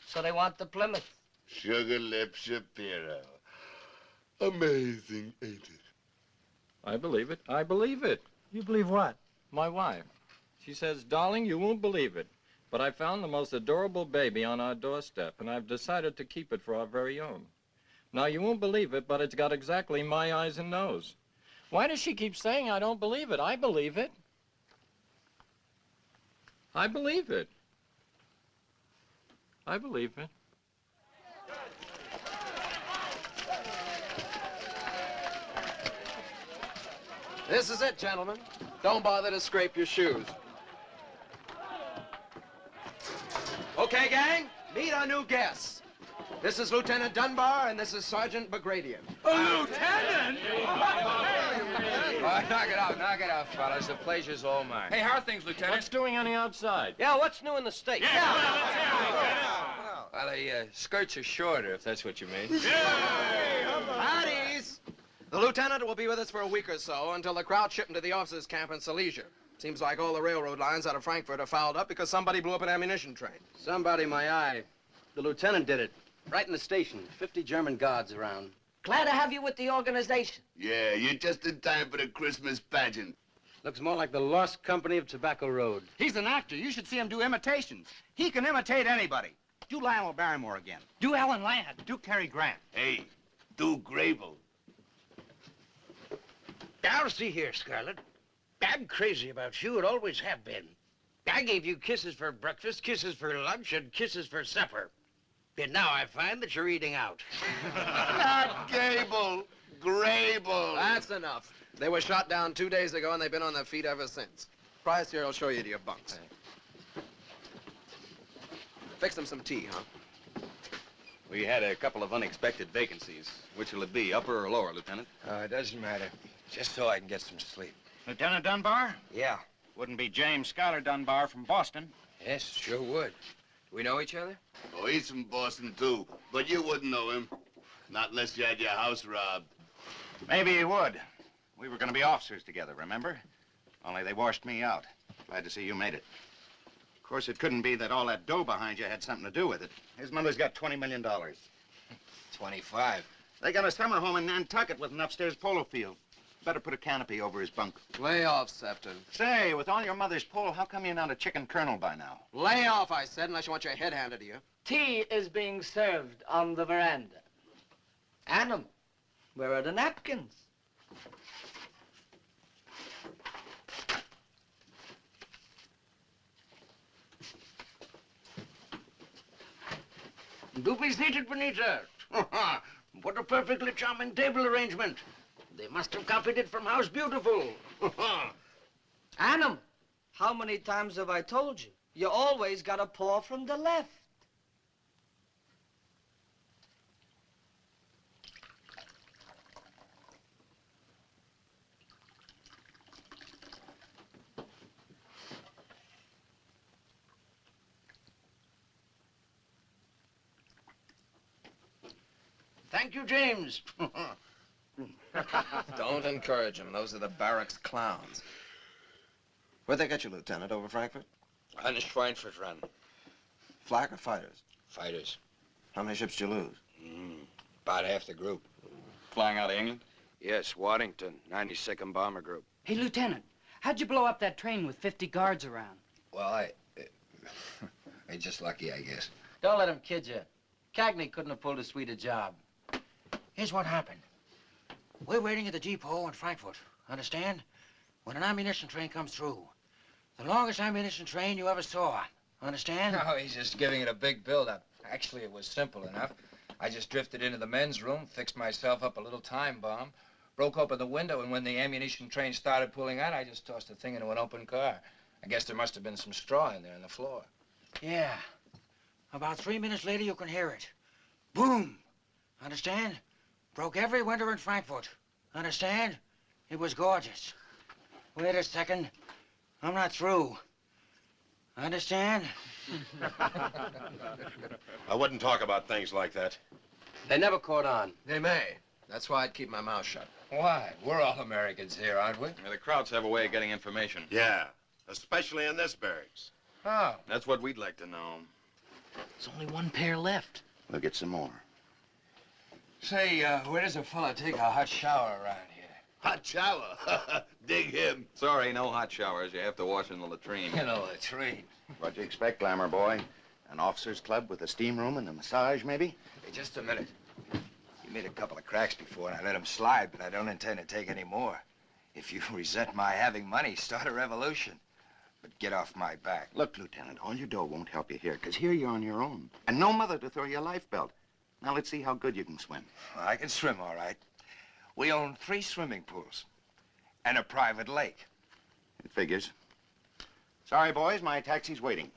So they want the Plymouth. Sugar Lip Shapiro. Amazing, ain't it? I believe it. I believe it. You believe what? My wife. She says, darling, you won't believe it, but I found the most adorable baby on our doorstep, and I've decided to keep it for our very own. Now, you won't believe it, but it's got exactly my eyes and nose. Why does she keep saying I don't believe it? I believe it. I believe it. I believe it. This is it, gentlemen. Don't bother to scrape your shoes. Okay, gang, meet our new guests. This is Lieutenant Dunbar, and this is Sergeant Bagradian. Lieutenant! Knock it out, fellas. The pleasure's all mine. Hey, how are things, Lieutenant? What's doing on the outside? Yeah, what's new in the state? Well, the skirts are shorter, if that's what you mean. Howdies! The lieutenant will be with us for a week or so until the crowd shipped into the officers' camp in Silesia. Seems like all the railroad lines out of Frankfurt are fouled up because somebody blew up an ammunition train. Somebody, my eye. The lieutenant did it. Right in the station. 50 German guards around. Glad to have you with the organization. Yeah, you're just in time for the Christmas pageant. Looks more like the Lost Company of Tobacco Road. He's an actor. You should see him do imitations. He can imitate anybody. Do Lionel Barrymore again. Do Ellen Ladd. Do Cary Grant. Hey, do Grable. Now, see here, Scarlett. I'm crazy about you and always have been. I gave you kisses for breakfast, kisses for lunch, and kisses for supper. And now I find that you're eating out. Not Gable, Grable. That's enough. They were shot down 2 days ago, and they've been on their feet ever since. Price here will show you to your bunks. Fix them some tea, huh? We had a couple of unexpected vacancies. Which will it be, upper or lower, Lieutenant? It doesn't matter. Just so I can get some sleep. Lieutenant Dunbar? Yeah. Wouldn't be James Schuyler Dunbar from Boston. Yes, sure would. Do we know each other? Oh, he's from Boston, too. But you wouldn't know him. Not unless you had your house robbed. Maybe he would. We were going to be officers together, remember? Only they washed me out. Glad to see you made it. Of course, it couldn't be that all that dough behind you had something to do with it. His mother's got $20 million. 25. They got a summer home in Nantucket with an upstairs polo field. Better put a canopy over his bunk. Lay off, Sefton. Say, with all your mother's pull, how come you're not a chicken colonel by now? Lay off, I said, unless you want your head handed to you. Tea is being served on the veranda. Animal, where are the napkins? Do be seated, Benita. What a perfectly charming table arrangement. They must have copied it from House Beautiful. Animal, how many times have I told you? You always got to pour from the left. Thank you, James. Don't encourage them. Those are the barracks clowns. Where'd they get you, Lieutenant? Over Frankfurt? On the Schweinfurt run. Flak or fighters? Fighters. How many ships did you lose? About half the group. Flying out of England? Yes, Waddington, 92nd Bomber Group. Hey, Lieutenant, how'd you blow up that train with 50 guards around? Well, I just lucky, I guess. Don't let him kid you. Cagney couldn't have pulled as sweet a job. Here's what happened. We're waiting at the depot in Frankfurt, understand? When an ammunition train comes through. The longest ammunition train you ever saw, understand? No, he's just giving it a big build-up. Actually, it was simple enough. I just drifted into the men's room, fixed myself up a little time bomb, broke open the window, and when the ammunition train started pulling out, I just tossed the thing into an open car. I guess there must have been some straw in there on the floor. Yeah. About 3 minutes later, you can hear it. Boom! Understand? Broke every window in Frankfurt. Understand? It was gorgeous. Wait a second. I'm not through. Understand? I wouldn't talk about things like that. They never caught on. They may. That's why I'd keep my mouth shut. Why? We're all Americans here, aren't we? Yeah, the Krauts have a way of getting information. Yeah, especially in this barracks. Oh. That's what we'd like to know. There's only one pair left. We'll get some more. Say, where does a fella take a hot shower around here? Hot shower? Dig him. Sorry, no hot showers. You have to wash in the latrine. You know, latrine. What'd you expect, Glamour boy? An officer's club with a steam room and a massage, maybe? Hey, just a minute. You made a couple of cracks before, and I let them slide, but I don't intend to take any more. If you resent my having money, start a revolution. But get off my back. Look, Lieutenant, all your dough won't help you here, because here you're on your own. And no mother to throw you a life belt. Now, let's see how good you can swim. Well, I can swim, all right. We own 3 swimming pools and a private lake. It figures. Sorry, boys, my taxi's waiting.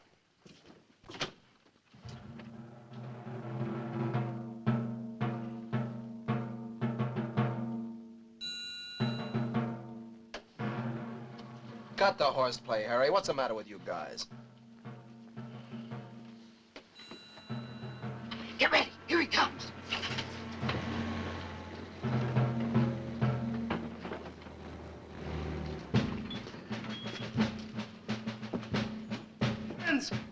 Cut the horseplay, Harry. What's the matter with you guys? Get ready. Here he comes.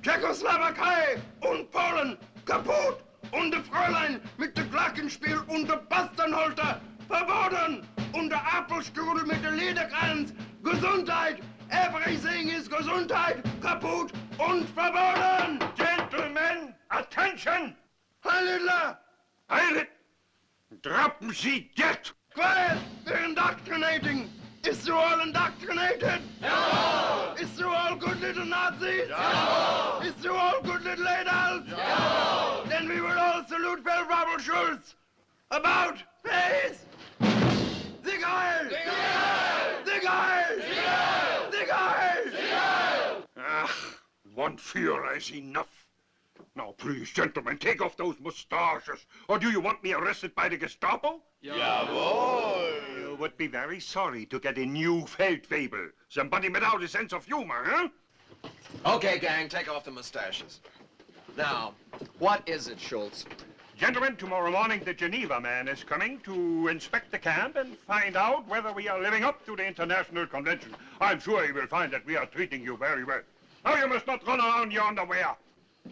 Tschechoslowakei und Polen kaputt und der Fräulein mit der Glockenspiel und der Basternholter verboten und der Apfelstrudel mit der Lederkranz. Gesundheit! Everything is Gesundheit! Kaputt und verboten! Gentlemen, attention! Heil Hitler! Heil it! Droppen Sie dead! Quiet! They're indoctrinating! Is you all indoctrinated? No! Is you all good little Nazis? No! Is you all good little Adolfs? No! Then we will all salute Feldwebel Schulz! About face! Sieg Heil! Sieg Heil! Sieg Heil! Sieg Heil! Sieg Heil! Sieg Heil! Ah, one Führer is enough. Now, please, gentlemen, take off those mustaches. Or do you want me arrested by the Gestapo? Jawohl! You would be very sorry to get a new Feldwebel. Somebody without a sense of humor, huh? Okay, gang, take off the mustaches. Now, what is it, Schultz? Gentlemen, tomorrow morning the Geneva man is coming to inspect the camp and find out whether we are living up to the International Convention. I'm sure he will find that we are treating you very well. Now you must not run around your underwear.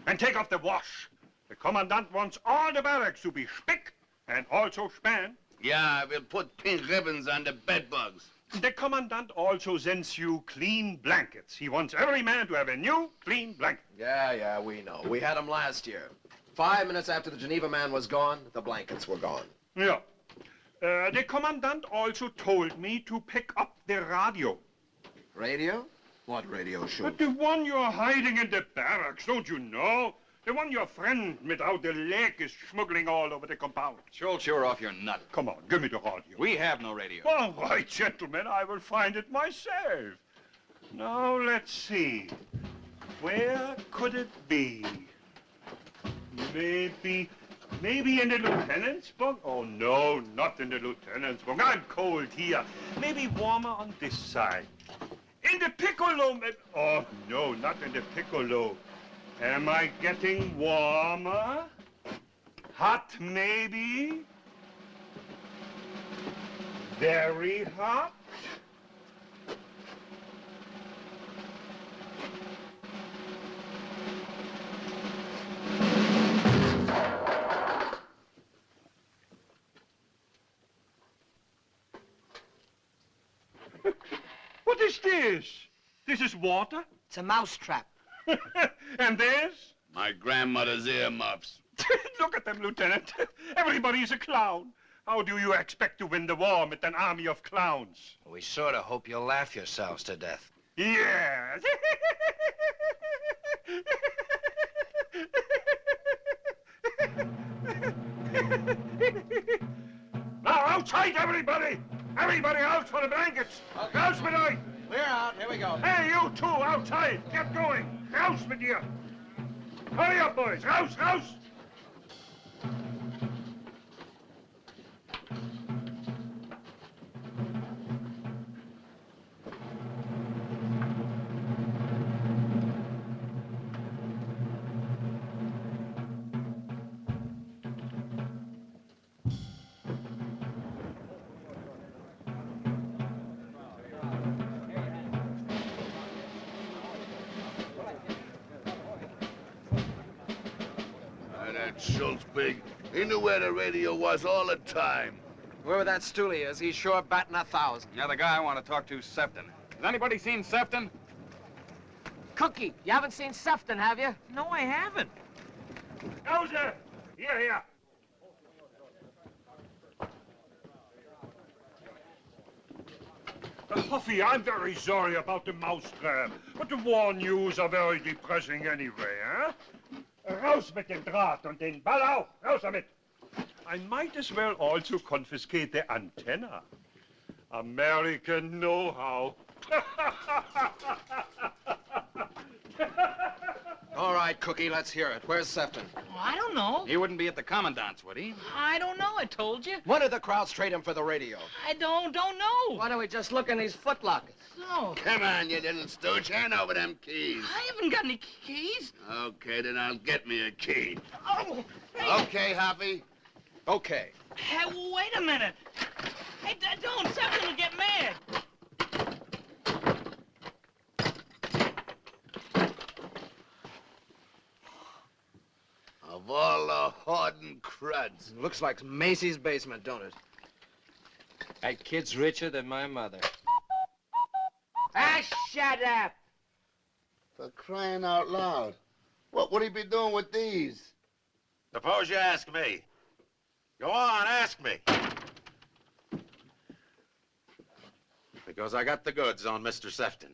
And take off the wash. The commandant wants all the barracks to be spick and also span. Yeah, we'll put pink ribbons on the bed bugs. The commandant also sends you clean blankets. He wants every man to have a new, clean blanket. Yeah, we know. We had them last year. 5 minutes after the Geneva man was gone, the blankets were gone. Yeah. The commandant also told me to pick up the radio. Radio? What radio show? But the one you're hiding in the barracks, don't you know? The one your friend without the leg is smuggling all over the compound. Schultz, you're off your nut. Come on, give me the radio. We have no radio. All right, gentlemen, I will find it myself. Now, let's see. Where could it be? Maybe in the lieutenant's bunk? Oh, no, not in the lieutenant's bunk. I'm cold here. Maybe warmer on this side. In the piccolo. Oh, no, not in the piccolo. Am I getting warmer? Hot, maybe? Very hot? What is this? This is water? It's a mouse trap. And this? My grandmother's earmuffs. Look at them, Lieutenant. Everybody's a clown. How do you expect to win the war with an army of clowns? We sort of hope you'll laugh yourselves to death. Yes. Now, outside, everybody! Everybody out for the blankets! Okay. Rouse with I! Clear out. Here we go. Hey, you two, outside! Get going! Rouse with you! Hurry up, boys! Rouse, rouse! Schultz big. He knew where the radio was all the time. Whoever that stoolie is, he's sure batting 1,000. Yeah, the guy I want to talk to is Sefton. Has anybody seen Sefton? Cookie, you haven't seen Sefton, have you? No, I haven't. Hauser! Here. Huffy, I'm very sorry about the mousetrap, but the war news are very depressing anyway, huh? Raus mit dem Draht und den Ball auch! Raus damit! I might as well also confiscate the antenna. American know-how. All right, Cookie, let's hear it. Where's Sefton? Well, I don't know. He wouldn't be at the commandant's, would he? I don't know, I told you. When did the Krauts trade him for the radio? I don't know. Why don't we just look in these footlockers? No. Come on, you little stooge. Hand over them keys. I haven't got any keys. Okay, then I'll get me a key. Oh, hey. Okay, Hoppy? Okay. Hey, wait a minute. Hey, don't. Sefton will get mad. Of all the hardened cruds. Looks like Macy's basement, don't it? That kid's richer than my mother. Ah, shut up! For crying out loud. What would he be doing with these? Suppose you ask me. Go on, ask me. Because I got the goods on Mr. Sefton.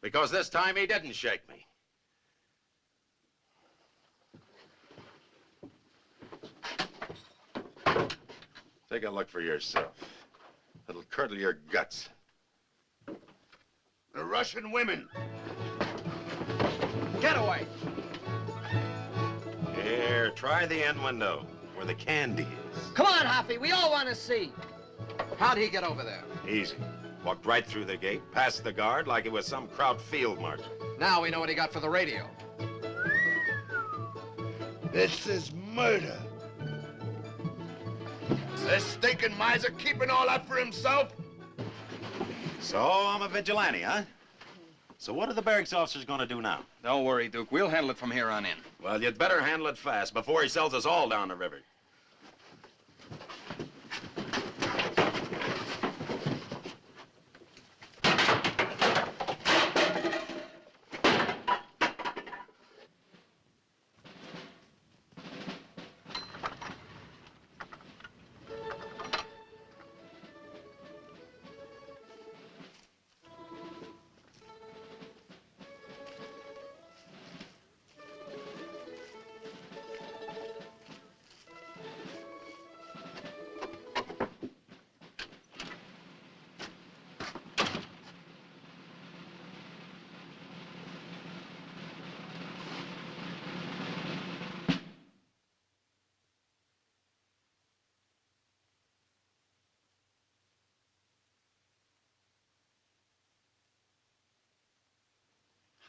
Because this time he didn't shake me. Take a look for yourself. It'll curdle your guts. The Russian women. Get away! Here, try the end window, where the candy is. Come on, Hoppy, we all want to see. How'd he get over there? Easy. Walked right through the gate, past the guard like it was some Kraut field marshal. Now we know what he got for the radio. This is murder. This stinking miser keeping all that for himself? So I'm a vigilante, huh? So what are the barracks officers going to do now? Don't worry, Duke. We'll handle it from here on in. Well, you'd better handle it fast before he sells us all down the river.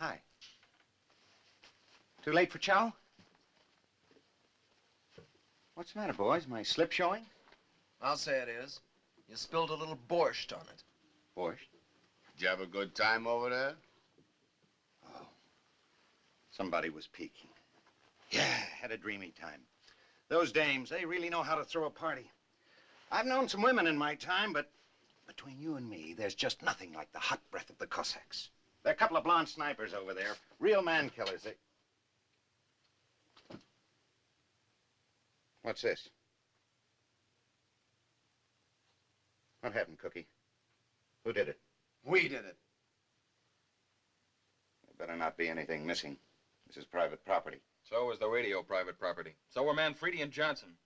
Hi. Too late for chow? What's the matter, boys? My slip showing? I'll say it is. You spilled a little borscht on it. Borscht? Did you have a good time over there? Oh. Somebody was peeking. Yeah, had a dreamy time. Those dames, they really know how to throw a party. I've known some women in my time, but between you and me, there's just nothing like the hot breath of the Cossacks. There are a couple of blonde snipers over there. Real man-killers. They... What's this? What happened, Cookie? Who did it? We did it. There better not be anything missing. This is private property. So was the radio private property. So were Manfredi and Johnson.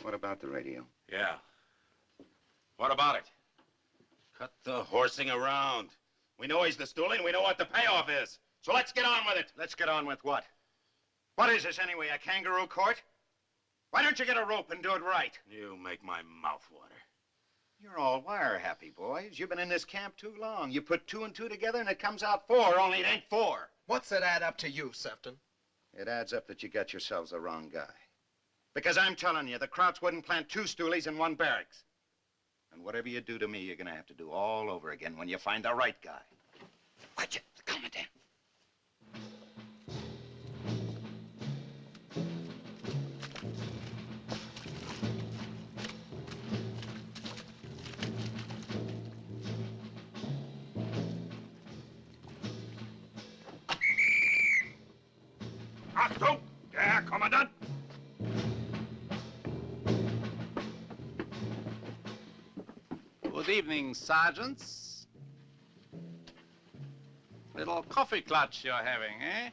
What about the radio? Yeah. What about it? Cut the horsing around. We know he's the stoolie, and we know what the payoff is. So let's get on with it. Let's get on with what? What is this anyway, a kangaroo court? Why don't you get a rope and do it right? You make my mouth water. You're all wire-happy, boys. You've been in this camp too long. You put 2 and 2 together and it comes out 4, only it ain't 4. What's it add up to you, Sefton? It adds up that you got yourselves the wrong guy. Because I'm telling you, the Krauts wouldn't plant 2 stoolies in one barracks. And whatever you do to me, you're gonna have to do all over again when you find the right guy. Watch it, the Commandant. Achtung! Der Herr Kommandant! Good evening, sergeants. Little coffee clutch you're having, eh?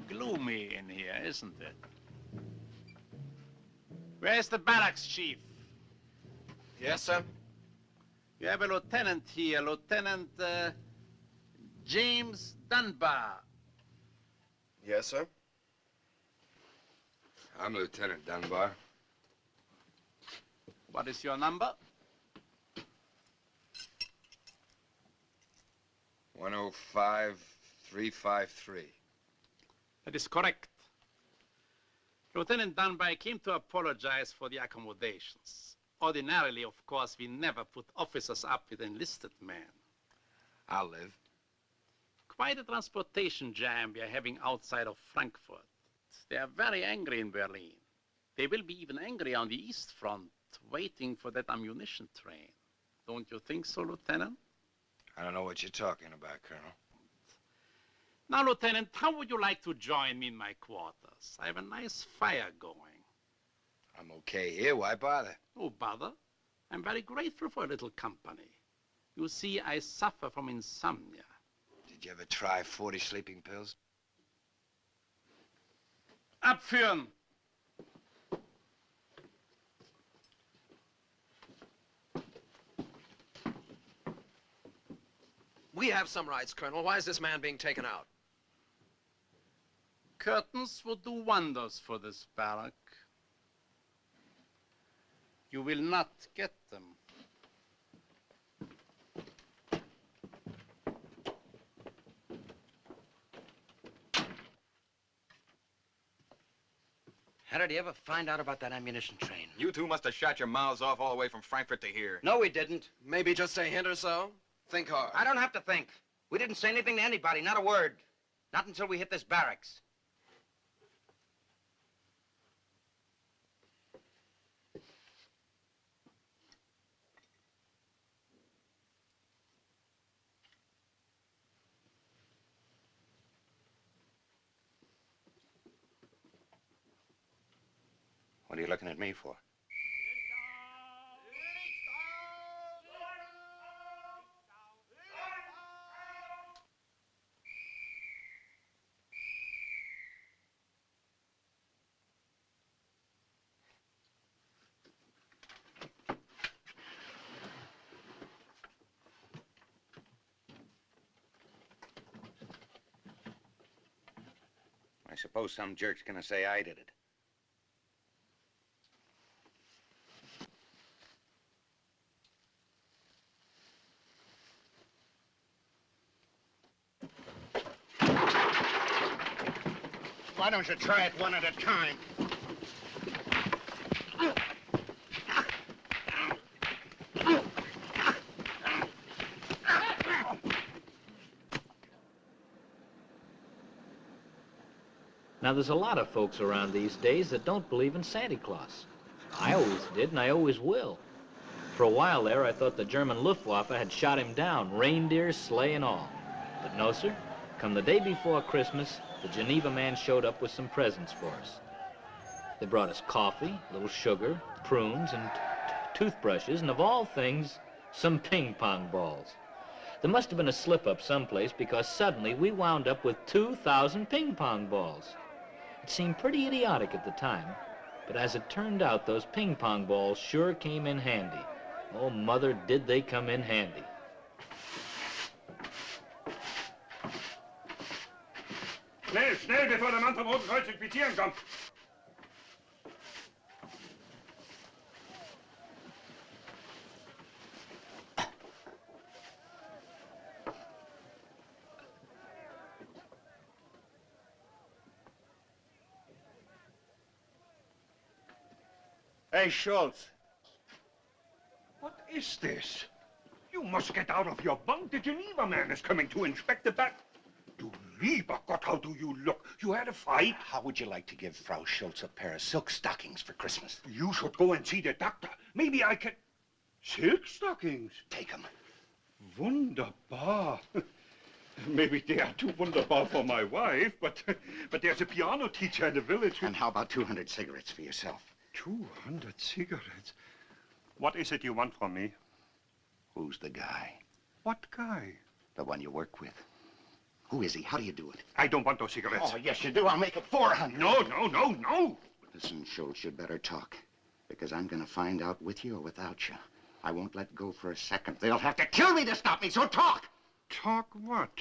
Gloomy in here, isn't it? Where's the barracks chief? Yes, sir? You have a lieutenant here, Lieutenant James Dunbar. Yes, sir? I'm Lieutenant Dunbar. What is your number? 105353. That is correct. Lieutenant Dunbar came to apologize for the accommodations. Ordinarily, of course, we never put officers up with enlisted men. I'll live. Quite a transportation jam we are having outside of Frankfurt. They are very angry in Berlin. They will be even angry on the East Front, waiting for that ammunition train. Don't you think so, Lieutenant? I don't know what you're talking about, Colonel. Now, Lieutenant, how would you like to join me in my quarters? I have a nice fire going. I'm okay here. Why bother? Oh, bother? I'm very grateful for a little company. You see, I suffer from insomnia. Did you ever try 40 sleeping pills? Abführen! We have some rights, Colonel. Why is this man being taken out? Curtains would do wonders for this barrack. You will not get them. How did he ever find out about that ammunition train? You two must have shot your mouths off all the way from Frankfurt to here. No, we didn't. Maybe just a hint or so? Think hard. I don't have to think. We didn't say anything to anybody, not a word. Not until we hit this barracks. What are you looking at me for? I suppose some jerk's gonna say I did it. Why don't you try it one at a time? Now, there's a lot of folks around these days that don't believe in Santa Claus. I always did, and I always will. For a while there, I thought the German Luftwaffe had shot him down, reindeer, sleigh, and all. But no, sir. Come the day before Christmas, the Geneva man showed up with some presents for us. They brought us coffee, a little sugar, prunes, and toothbrushes, and of all things, some ping pong balls. There must have been a slip-up someplace because suddenly we wound up with 2,000 ping pong balls. It seemed pretty idiotic at the time, but as it turned out, those ping pong balls sure came in handy. Oh, Mother, did they come in handy. Schnell, schnell, bevor der Mann vom Roten Kreuz ins Quittieren kommt. Hey, Schultz. What is this? You must get out of your bunk. The Geneva man is coming to inspect the back. Du lieber Gott, how do you look? You had a fight? How would you like to give Frau Schultz a pair of silk stockings for Christmas? You should go and see the doctor. Maybe I can... Silk stockings? Take them. Wunderbar. Maybe they are too wunderbar for my wife, but there's a piano teacher in the village. And how about 200 cigarettes for yourself? 200 cigarettes? What is it you want from me? Who's the guy? What guy? The one you work with. Who is he? How do you do it? I don't want those cigarettes. Oh, yes, you do. I'll make it 400. No, no, no, no. Listen, Schultz, you'd better talk. Because I'm going to find out with you or without you. I won't let go for a second. They'll have to kill me to stop me, so talk. Talk what?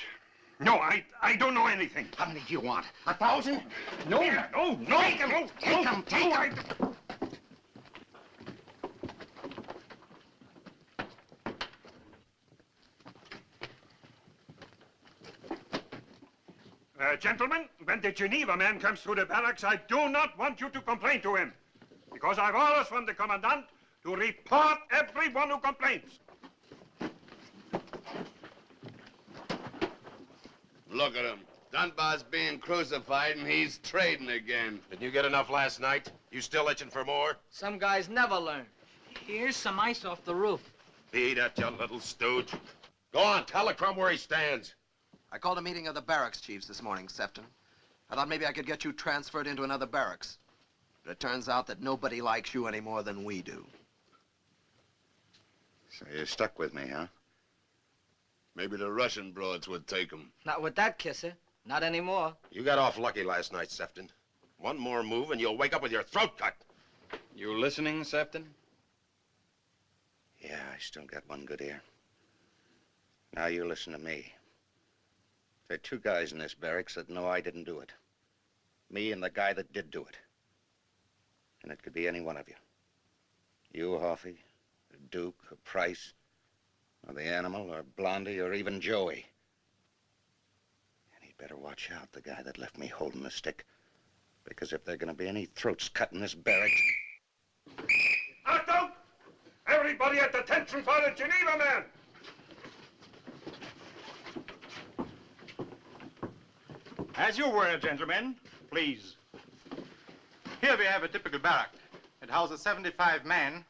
No, I don't know anything. How many do you want? 1,000? No, no, no. Take them. Take them. Take them. Gentlemen, when the Geneva man comes through the barracks, I do not want you to complain to him. Because I've orders from the commandant to report everyone who complains. Look at him. Dunbar's being crucified and he's trading again. Didn't you get enough last night? You still itching for more? Some guys never learn. Here's some ice off the roof. Eat it, you little stooge. Go on, tell the crumb where he stands. I called a meeting of the barracks chiefs this morning, Sefton. I thought maybe I could get you transferred into another barracks. But it turns out that nobody likes you any more than we do. So you're stuck with me, huh? Maybe the Russian broads would take him. Not with that kisser. Not anymore. You got off lucky last night, Sefton. One more move and you'll wake up with your throat cut. You listening, Sefton? Yeah, I still got one good ear. Now you listen to me. There are two guys in this barracks that know I didn't do it. Me and the guy that did do it. And it could be any one of you. You, Hoffy, or Duke, or Price, or the Animal, or Blondie, or even Joey. And he'd better watch out, the guy that left me holding the stick Because if there are going to be any throats cut in this barracks... Achtung! Everybody at attention for the Geneva man! As you were, gentlemen, please. Here we have a typical barrack. It houses 75 men.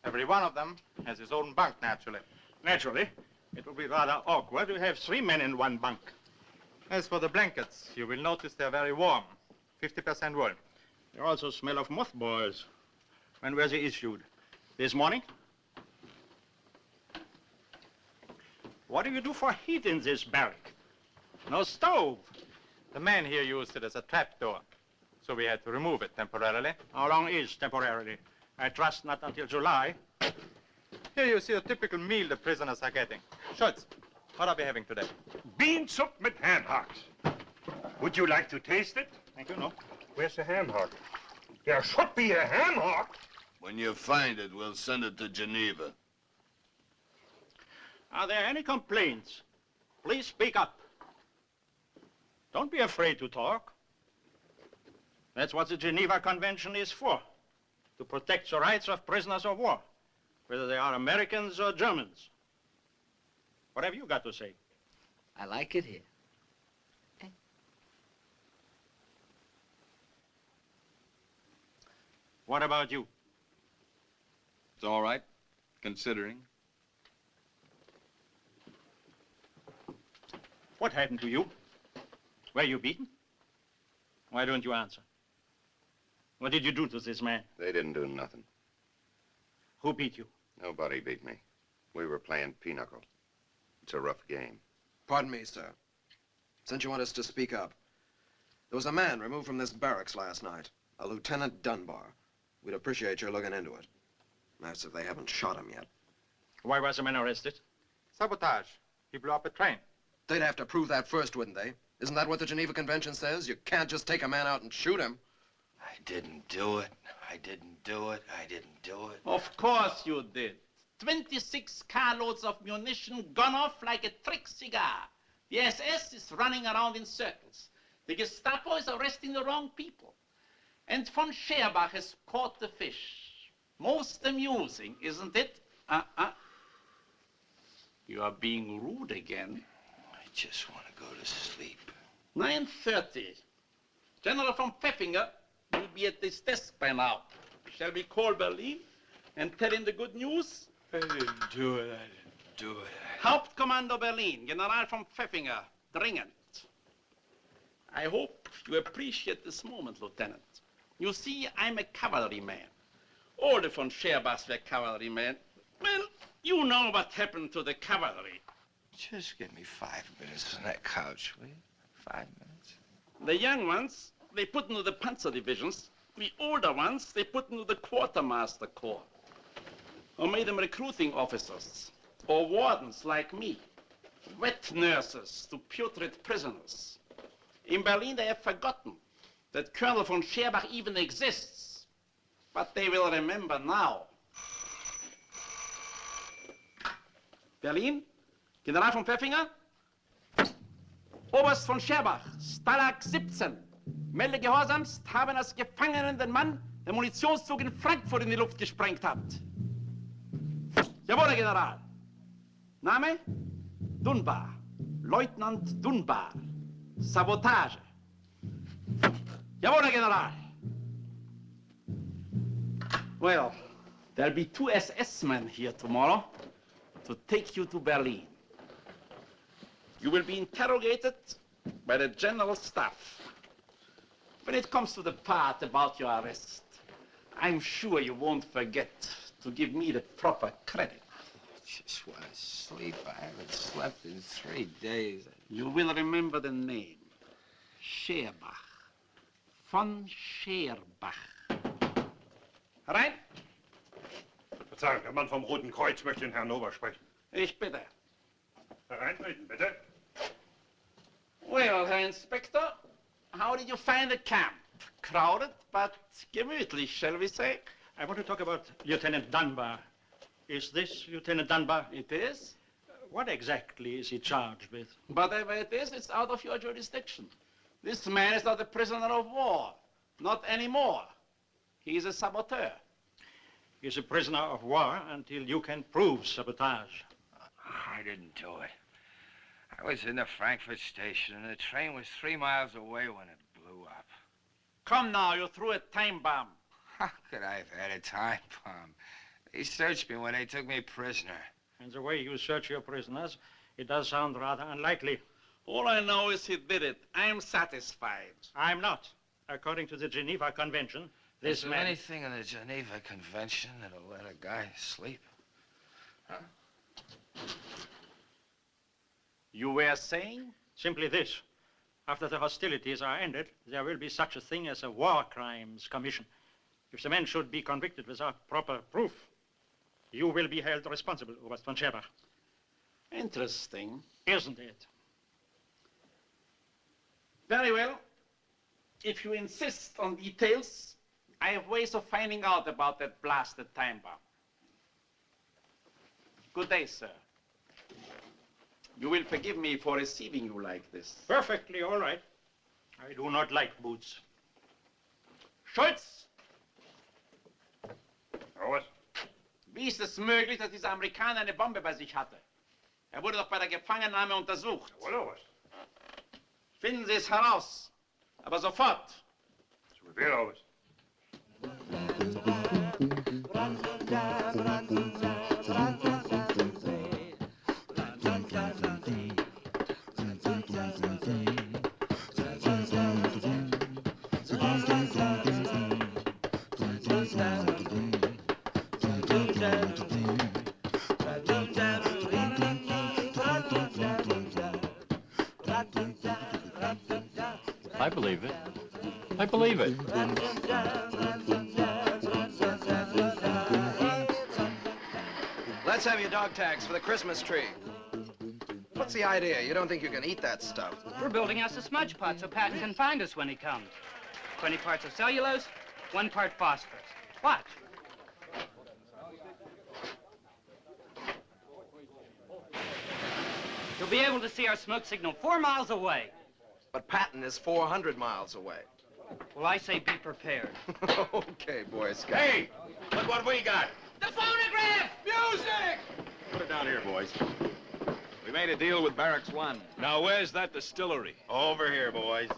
Every one of them has his own bunk, naturally. Naturally. It will be rather awkward to have 3 men in one bunk. As for the blankets, you will notice they're very warm. 50% wool. They also smell of mothballs. When were they issued? This morning? What do you do for heat in this barrack? No stove. The man here used it as a trapdoor, so we had to remove it temporarily. How long is temporarily? I trust not until July. Here you see a typical meal the prisoners are getting. Schultz, what are we having today? Bean soup with ham hocks. Would you like to taste it? Thank you, no. Where's the ham hock? There should be a ham hock. When you find it, we'll send it to Geneva. Are there any complaints? Please speak up. Don't be afraid to talk. That's what the Geneva Convention is for, to protect the rights of prisoners of war, whether they are Americans or Germans. What have you got to say? I like it here. What about you? It's all right, considering. What happened to you? Were you beaten? Why don't you answer? What did you do to this man? They didn't do nothing. Who beat you? Nobody beat me. We were playing pinochle. It's a rough game. Pardon me, sir. Since you want us to speak up, there was a man removed from this barracks last night, a Lieutenant Dunbar. We'd appreciate your looking into it. That's if they haven't shot him yet. Why was the man arrested? Sabotage. He blew up a train. They'd have to prove that first, wouldn't they? Isn't that what the Geneva Convention says? You can't just take a man out and shoot him. I didn't do it. I didn't do it. I didn't do it. Of course you did. 26 carloads of munition gone off like a trick cigar. The SS is running around in circles. The Gestapo is arresting the wrong people. And von Scherbach has caught the fish. Most amusing, isn't it? You are being rude again. I just want to go to sleep. 9:30. General von Pfeffinger will be at his desk by now. Shall we call Berlin and tell him the good news? I didn't do it. I didn't do it. Hauptkommando Berlin, General von Pfeffinger, dringend. I hope you appreciate this moment, Lieutenant. You see, I'm a cavalryman. All the von Scherbachs were cavalrymen. Well, you know what happened to the cavalry. Just give me 5 minutes on that couch, will you? 5 minutes. The young ones, they put into the panzer divisions. The older ones, they put into the quartermaster corps. Or made them recruiting officers. Or wardens like me. Wet nurses to putrid prisoners. In Berlin, they have forgotten that Colonel von Scherbach even exists. But they will remember now. Berlin, General von Pfeffinger. Oberst von Scherbach, Stalag 17. Melde gehorsamst, haben als Gefangenen den Mann, der Munitionszug in Frankfurt in die Luft gesprengt hat. Jawohl, Herr General. Name? Dunbar. Leutnant Dunbar. Sabotage. Jawohl, Herr General. Well, there'll be 2 SS men here tomorrow to take you to Berlin. You will be interrogated by the General Staff. When it comes to the part about your arrest, I'm sure you won't forget to give me the proper credit. I just want to sleep. I haven't slept in 3 days. You will remember the name. Scherbach. Von Scherbach. Herein. Verzeihung, der Mann vom Roten Kreuz möchte den Herrn Ober sprechen. Ich bitte. Hereintreten, bitte. Well, Herr Inspector, how did you find the camp? Crowded, but gemütlich, shall we say? I want to talk about Lieutenant Dunbar. Is this Lieutenant Dunbar? It is. What exactly is he charged with? Whatever it is, it's out of your jurisdiction. This man is not a prisoner of war. Not anymore. He is a saboteur. He's a prisoner of war until you can prove sabotage. I didn't do it. I was in the Frankfurt station, and the train was 3 miles away when it blew up. Come now, you threw a time bomb. How could I have had a time bomb? They searched me when they took me prisoner. And the way you search your prisoners, it does sound rather unlikely. All I know is he did it. I'm satisfied. I'm not. According to the Geneva Convention, this Is there man... anything in the Geneva Convention that'll let a guy sleep? Huh? You were saying? Simply this. After the hostilities are ended, there will be such a thing as a War Crimes Commission. If the men should be convicted without proper proof, you will be held responsible, Oberst von Scherbach. Interesting. Isn't it? Very well. If you insist on details, I have ways of finding out about that blasted time bomb. Good day, sir. You will forgive me for receiving you like this. Perfectly all right. I do not like boots. Schultz! Was? Wie ist es möglich, dass dieser Amerikaner eine Bombe bei sich hatte? Er wurde doch bei der Gefangennahme untersucht. Was? Finden Sie es heraus. Aber sofort. So viel aus. I believe it. I believe it. Let's have your dog tags for the Christmas tree. What's the idea? You don't think you can eat that stuff? We're building us a smudge pot so Patton can find us when he comes. 20 parts of cellulose, 1 part phosphorus. Watch. You'll be able to see our smoke signal 4 miles away. But Patton is 400 miles away. Well, I say be prepared. Okay, Boy Scout. Hey, look what we got. The phonograph! Music! Put it down here, boys. We made a deal with Barracks 1. Now, where's that distillery? Over here, boys.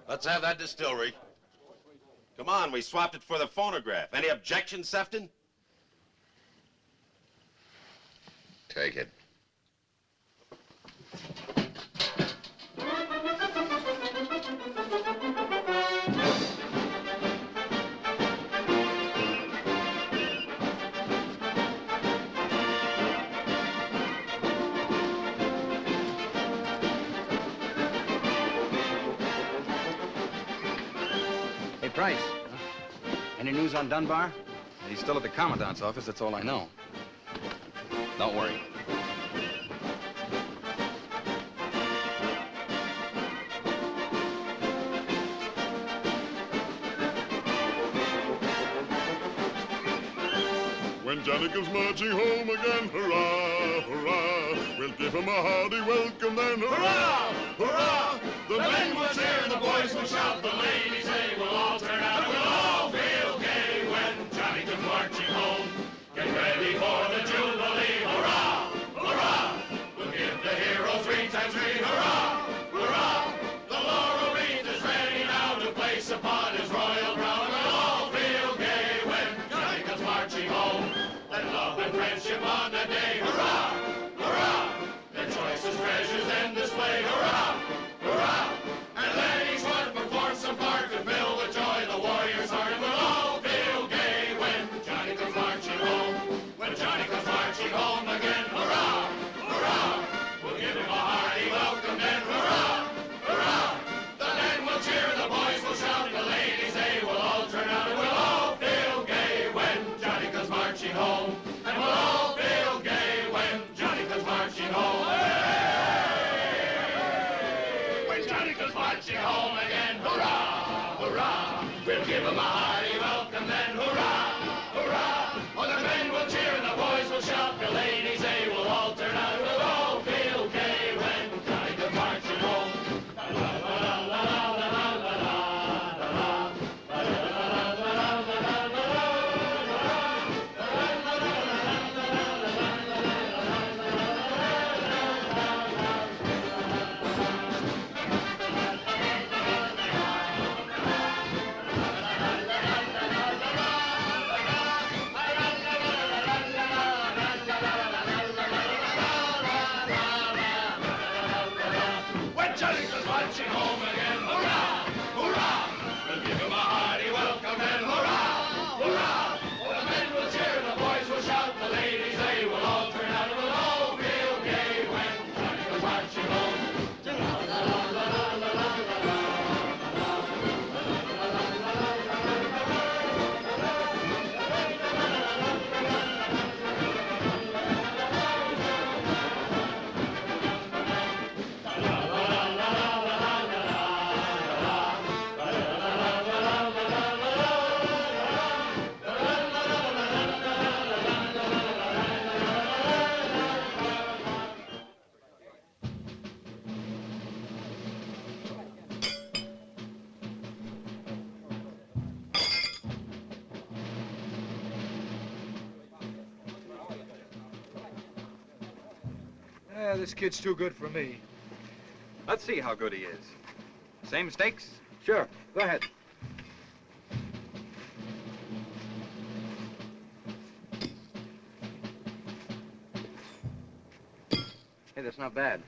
Let's have that distillery. Come on, we swapped it for the phonograph. Any objections, Sefton? Take it. Hey, Price. Any news on Dunbar? He's still at the Commandant's office, that's all I know. Don't worry. When Johnny comes marching home again, hurrah, hurrah, we'll give him a hearty welcome then, hurrah, hurrah. The men will cheer, the boys will shout, the ladies, they will all turn out, and we'll all feel gay when Johnny comes marching home. Get ready for the Jubilee, hurrah, hurrah. We'll give the heroes 3 times 3, hurrah, hurrah. The laurel wreath is ready now to place upon his royal crown, and we'll all feel gay when Johnny comes marching home. Let love and friendship on that day, hurrah, hurrah. Their choicest treasures then display, hurrah, hurrah. And let each one perform some part to fill with joy the warrior's heart, and we'll all feel gay when Johnny comes marching home. When Johnny comes marching home again, hurrah, hurrah. We'll give him a hearty welcome then, hurrah, hurrah. The men will cheer, the boys will shout, the ladies, they will all turn out, and we'll all feel gay when Johnny comes marching home. And we'll all feel gay when Johnny comes marching home. When Johnny comes marching home again, hurrah, hurrah. We'll give him a hearty welcome then, hurrah, hurrah. Oh, the men will cheer and the boys will shout, the ladies, they will all turn out, and we'll all feel gay when Johnny comes marching home. Yeah, this kid's too good for me. Let's see how good he is. Same stakes? Sure, go ahead. Hey, that's not bad.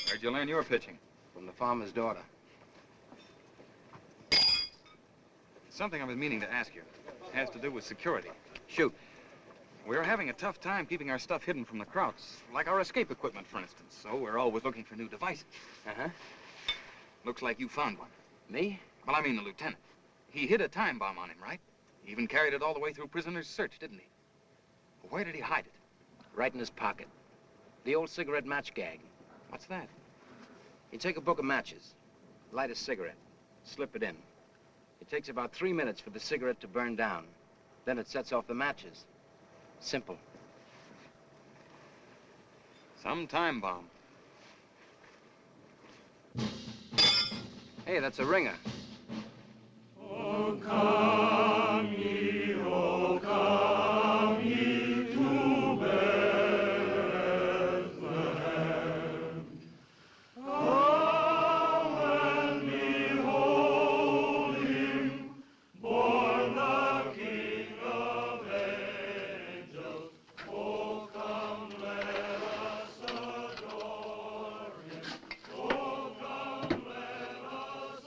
Where'd you learn your pitching? From the farmer's daughter. Something I've been meaning to ask you. It has to do with security. Shoot. We're having a tough time keeping our stuff hidden from the crowds, like our escape equipment, for instance. So we're always looking for new devices. Uh-huh. Looks like you found one. Me? Well, I mean the lieutenant. He hid a time bomb on him, right? He even carried it all the way through prisoner's search, didn't he? Where did he hide it? Right in his pocket. The old cigarette match gag. What's that? You take a book of matches, light a cigarette, slip it in. It takes about 3 minutes for the cigarette to burn down. Then it sets off the matches. Simple. Some time bomb. Hey, that's a ringer. Oh, come ye, oh, come ye to Bethlehem. Come and behold him, born the King of angels. Oh, come, let us adore him. Oh, come, let us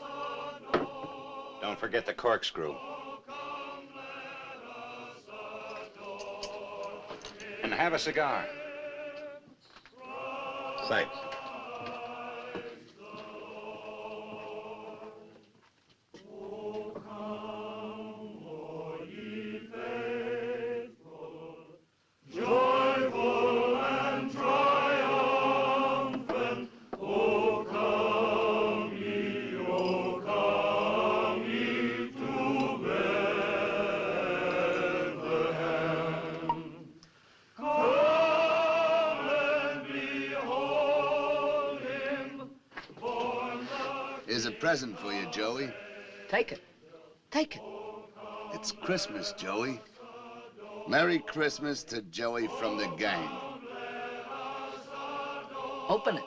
adore. Don't forget the corkscrew. And have a cigar. Thanks. Joyful and triumphant, O come ye to Bethlehem. Come and behold him, born the Here's a present for you, Joey. Take it. Take it. It's Christmas, Joey. Merry Christmas to Joey from the gang. Open it.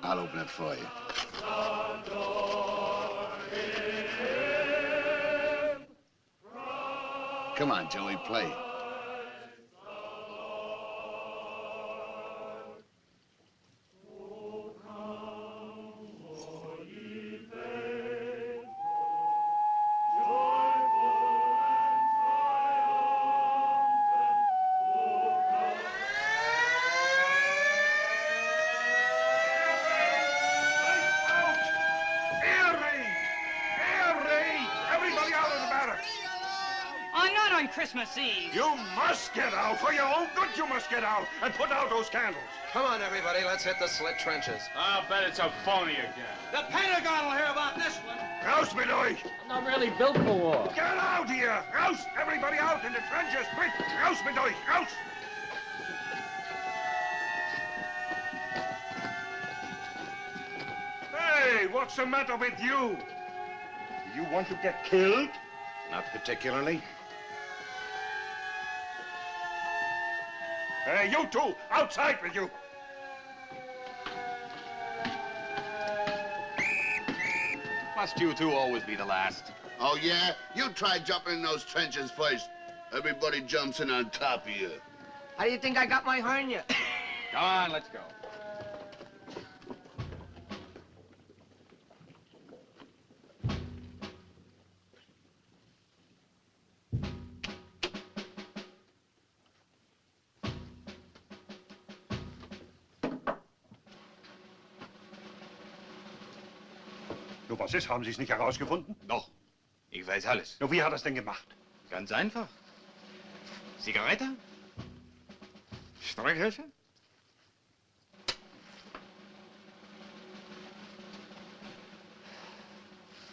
I'll open it for you. Come on, Joey, play. Everybody out of the barracks! I'm not on Christmas Eve. You must get out. For your own good, you must get out and put out those candles. Come on, everybody, let's hit the slit trenches. I'll bet it's a phony again. The Pentagon will hear about this one. Rouse, Benoit! I'm not really built for war. Get out here! Rouse! Everybody out in the trenches, quick! Rouse, Benoit! Rouse! Hey, what's the matter with you? Do you want to get killed? Not particularly. Hey, you two, outside with you! Must you two always be the last? Oh, yeah? You try jumping in those trenches first. Everybody jumps in on top of you. How do you think I got my hernia? Come on, let's go. Nur was ist? Haben Sie es nicht herausgefunden? Doch. Ich weiß alles. Nur wie hat er es denn gemacht? Ganz einfach. Zigarette? Streichhölzer?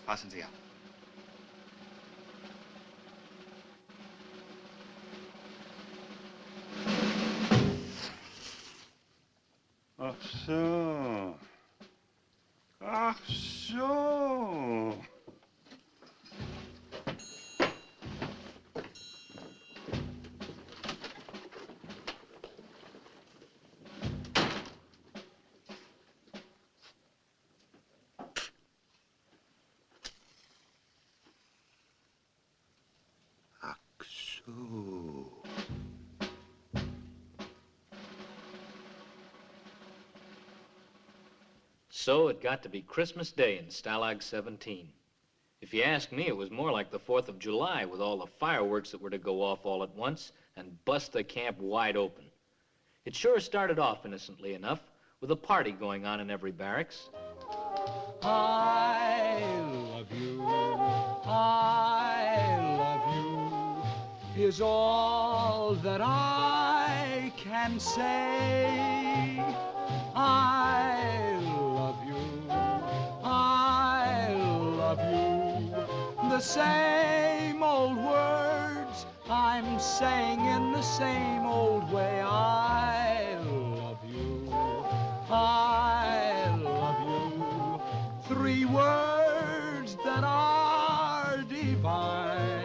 Passen Sie auf. Ach so. Ach so. So it got to be Christmas Day in Stalag 17. If you ask me, it was more like the 4th of July with all the fireworks that were to go off all at once and bust the camp wide open. It sure started off innocently enough, with a party going on in every barracks. I love you, I love you, is all that I can say. I love you, I love you, the same old words I'm saying in the same old way. I love you, I love you, 3 words that are divine.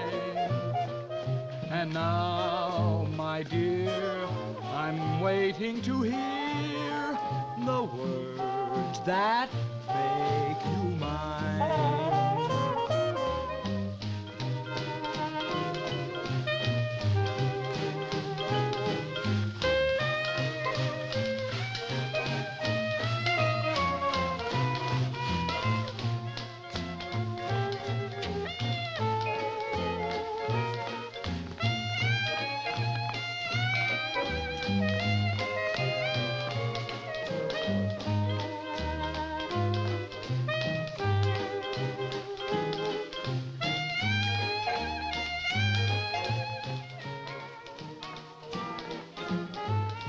And now, my dear, I'm waiting to hear the words that make you mine.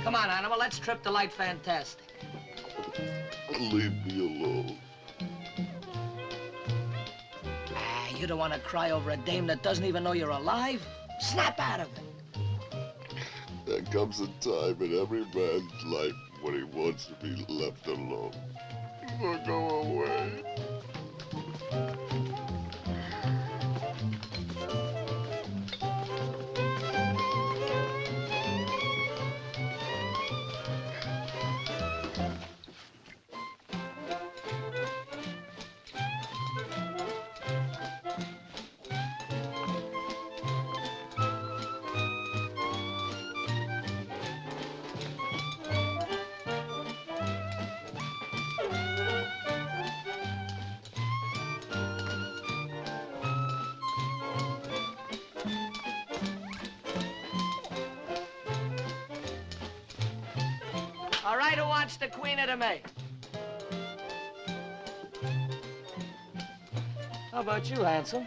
Come on, Animal, let's trip the light fantastic. Leave me alone. Ah, you don't want to cry over a dame that doesn't even know you're alive? Snap out of it. There comes a time in every man's life when he wants to be left alone. So go away. All right, who wants the Queen of the May? How about you, handsome?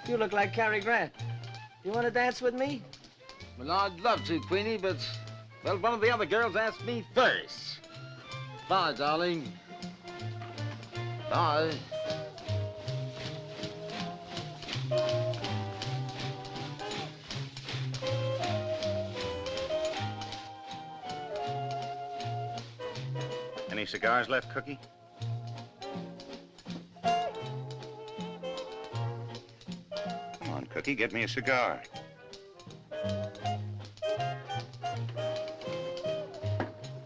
You look like Cary Grant. You want to dance with me? Well, I'd love to, Queenie, but, well, one of the other girls asked me first. Bye, darling. Bye. Any cigars left, Cookie? Come on, Cookie, get me a cigar.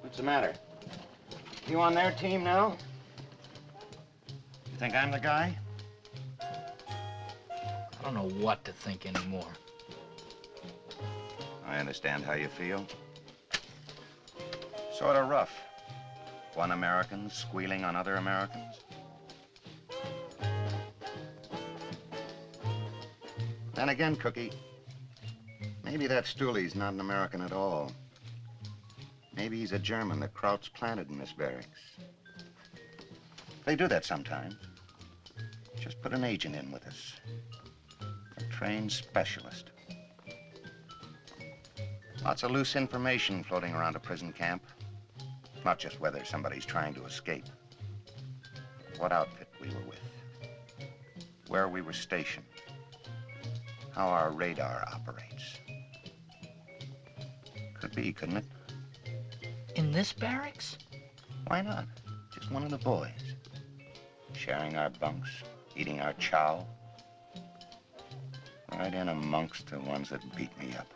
What's the matter? You on their team now? You think I'm the guy? I don't know what to think anymore. I understand how you feel. Sort of rough. One American squealing on other Americans. Then again, Cookie, maybe that Stooley's not an American at all. Maybe he's a German that Kraut's planted in this barracks. They do that sometimes. Just put an agent in with us. A trained specialist. Lots of loose information floating around a prison camp. Not just whether somebody's trying to escape. What outfit we were with. Where we were stationed. How our radar operates. Could be, couldn't it? In this barracks? Why not? Just one of the boys. Sharing our bunks, eating our chow. Right in amongst the ones that beat me up.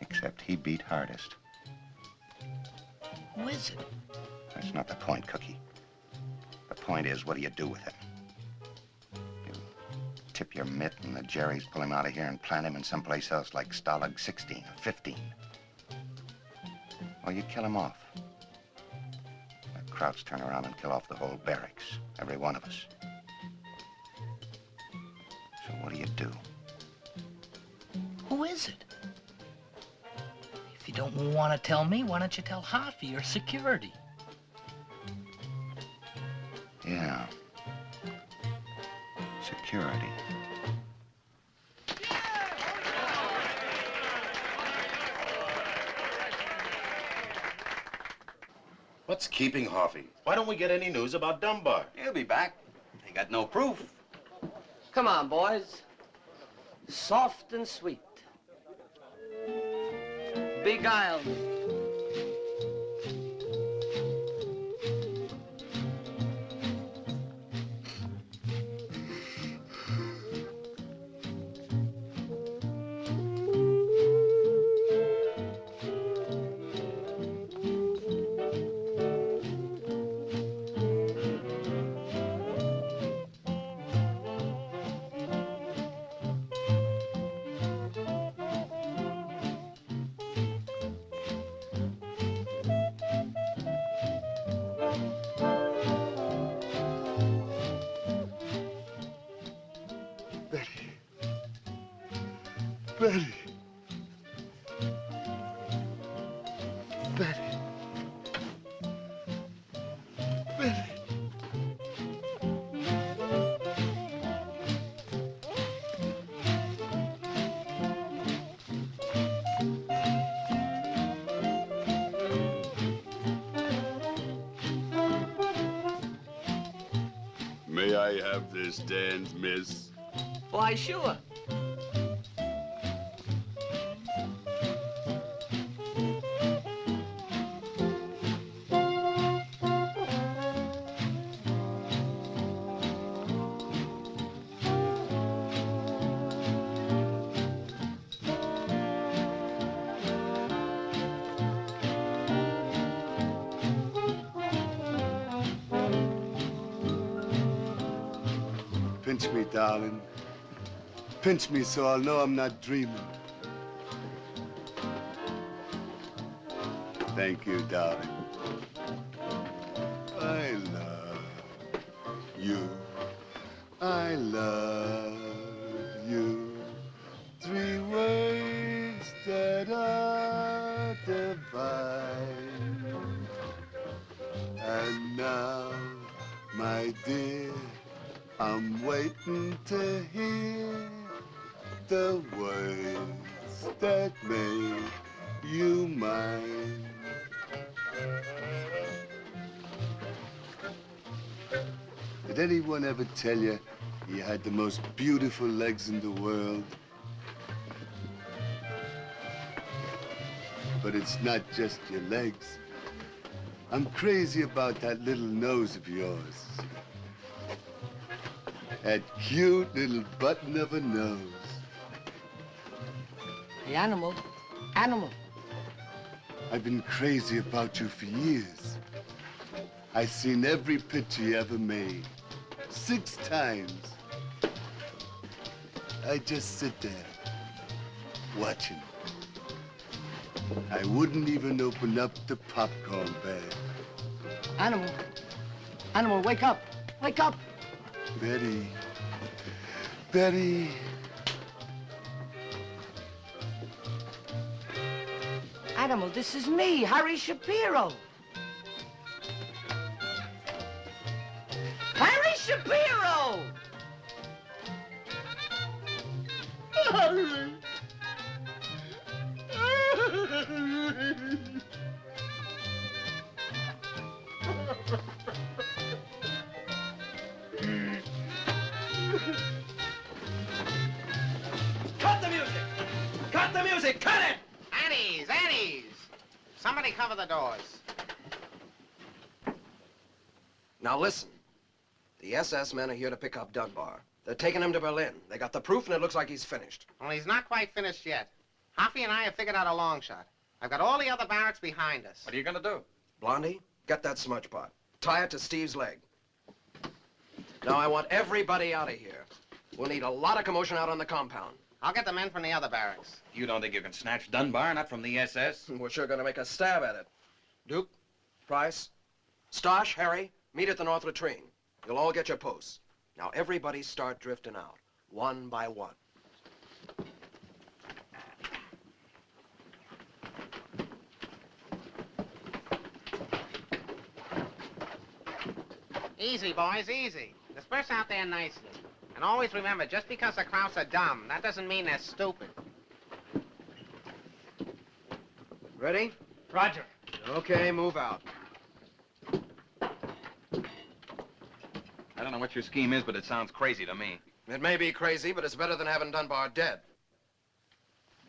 Except he beat hardest. Who is it? That's not the point, Cookie. The point is, what do you do with him? You tip your mitt and the Jerrys pull him out of here and plant him in someplace else like Stalag 16 or 15. Or you kill him off. Krauts turn around and kill off the whole barracks. Every one of us. So what do you do? Who is it? If you don't want to tell me, why don't you tell Harvey or security? Yeah. Security. What's keeping Harvey? Why don't we get any news about Dunbar? He'll be back. They got no proof. Come on, boys. Soft and sweet. Beguile me. Betty. Betty. Betty. May I have this dance, miss? Why, sure. Pinch me, darling. Pinch me so I'll know I'm not dreaming. Thank you, darling. I love you. I love you. 3 words that are divine. And now, my dear, I'm waiting to hear the words that make you mine. Did anyone ever tell you you had the most beautiful legs in the world? But it's not just your legs. I'm crazy about that little nose of yours. That cute little button of a nose. Hey, Animal. Animal. I've been crazy about you for years. I've seen every picture you ever made. 6 times. I just sit there, watching. I wouldn't even open up the popcorn bag. Animal. Animal, wake up. Wake up. Betty. Betty. Animal, this is me, Harry Shapiro. Harry Shapiro! Harry! Cut the music! Cut the music! Cut it! Annie's! Annie's! Somebody cover the doors. Now listen. The SS men are here to pick up Dunbar. They're taking him to Berlin. They got the proof, and it looks like he's finished. Well, he's not quite finished yet. Hoppy and I have figured out a long shot. I've got all the other barracks behind us. What are you gonna do? Blondie, get that smudge pot. Tie it to Steve's leg. Now, I want everybody out of here. We'll need a lot of commotion out on the compound. I'll get the men from the other barracks. You don't think you can snatch Dunbar, not from the SS? We're sure gonna make a stab at it. Duke, Price, Stosh, Harry, meet at the north latrine. You'll all get your posts. Now everybody start drifting out, one by one. Easy, boys, easy. Disperse out there nicely. And always remember, just because the Krauts are dumb, that doesn't mean they're stupid. Ready? Roger. Okay, move out. I don't know what your scheme is, but it sounds crazy to me. It may be crazy, but it's better than having Dunbar dead.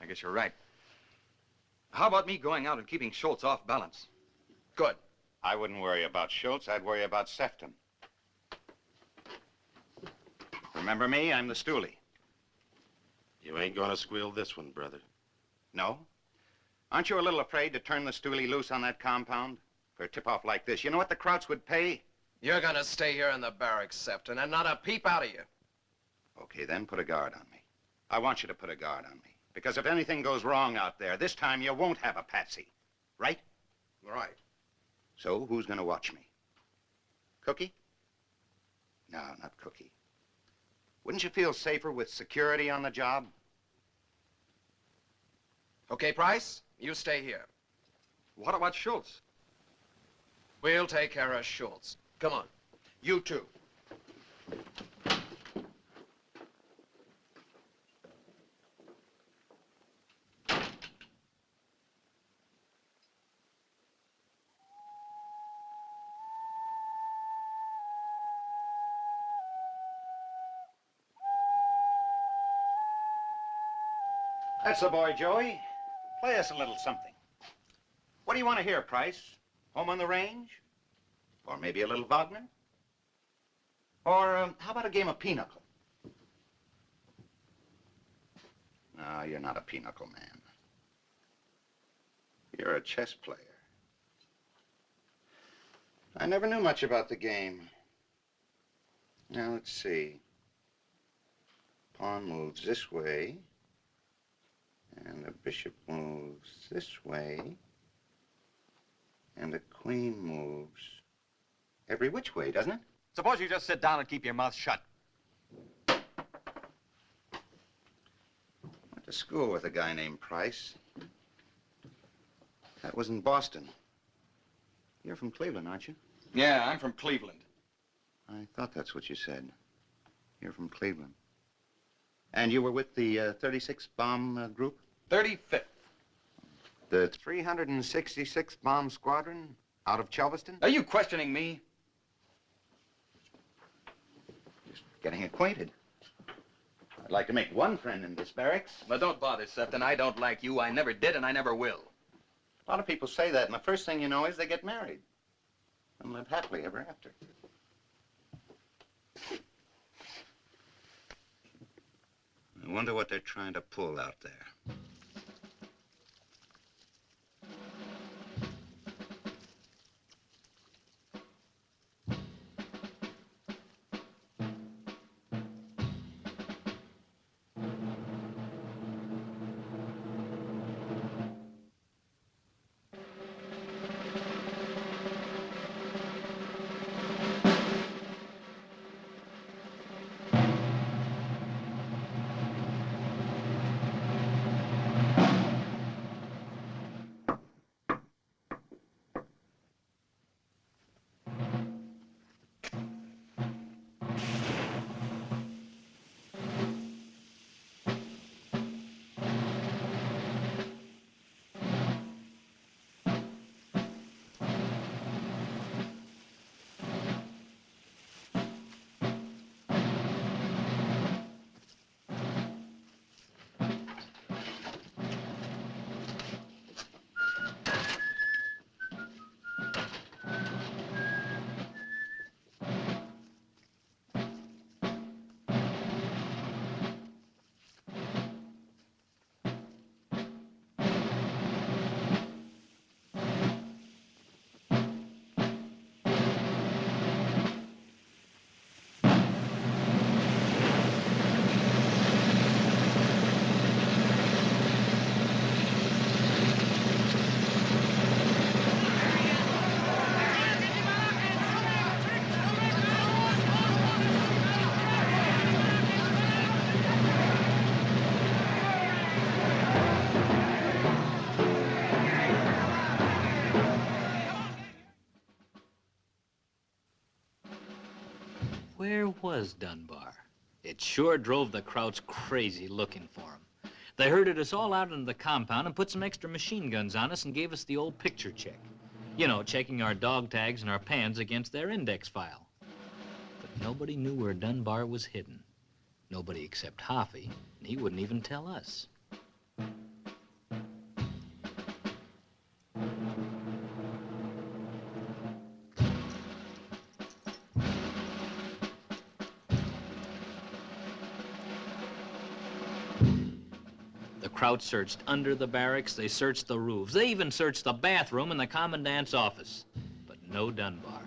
I guess you're right. How about me going out and keeping Schultz off balance? Good. I wouldn't worry about Schultz. I'd worry about Sefton. Remember me? I'm the stoolie. You ain't gonna squeal this one, brother. No? Aren't you a little afraid to turn the stoolie loose on that compound? For a tip-off like this, you know what the Krauts would pay? You're gonna stay here in the barracks, Sefton, and not a peep out of you. Okay, then put a guard on me. I want you to put a guard on me. Because if anything goes wrong out there, this time you won't have a patsy. Right? Right. So, who's gonna watch me? Cookie? No, not Cookie. Wouldn't you feel safer with security on the job? Okay, Price, you stay here. What about Schultz? We'll take care of Schultz. Come on. You two. That's the boy, Joey. Play us a little something. What do you want to hear, Price? Home on the Range? Or maybe a little Wagner? Or how about a game of pinochle? No, you're not a pinochle man. You're a chess player. I never knew much about the game. Now, let's see. Pawn moves this way. And the bishop moves this way. And the queen moves every which way, doesn't it? Suppose you just sit down and keep your mouth shut. Went to school with a guy named Price. That was in Boston. You're from Cleveland, aren't you? Yeah, I'm from Cleveland. I thought that's what you said. You're from Cleveland. And you were with the 36th Bomb Group? 35th. The 366th Bomb Squadron out of Chelveston? Are you questioning me? Just getting acquainted. I'd like to make one friend in this barracks. But don't bother, Sefton. I don't like you. I never did, and I never will. A lot of people say that, and the first thing you know is they get married and live happily ever after. I wonder what they're trying to pull out there. where was Dunbar? It sure drove the Krauts crazy looking for him. They herded us all out into the compound and put some extra machine guns on us and gave us the old picture check. You know, checking our dog tags and our pans against their index file. But nobody knew where Dunbar was hidden. Nobody except Hoffy, and he wouldn't even tell us. The Krauts searched under the barracks, they searched the roofs, they even searched the bathroom and the commandant's office. But no Dunbar.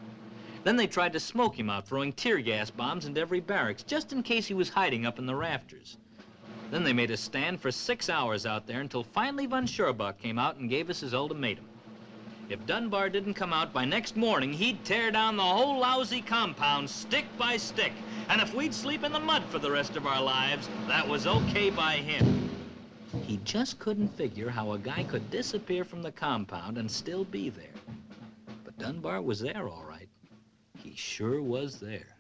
Then they tried to smoke him out, throwing tear gas bombs into every barracks, just in case he was hiding up in the rafters. Then they made us stand for 6 hours out there until finally von Schurbuck came out and gave us his ultimatum. If Dunbar didn't come out by next morning, he'd tear down the whole lousy compound, stick by stick. And if we'd sleep in the mud for the rest of our lives, that was okay by him. He just couldn't figure how a guy could disappear from the compound and still be there. But Dunbar was there, all right. He sure was there.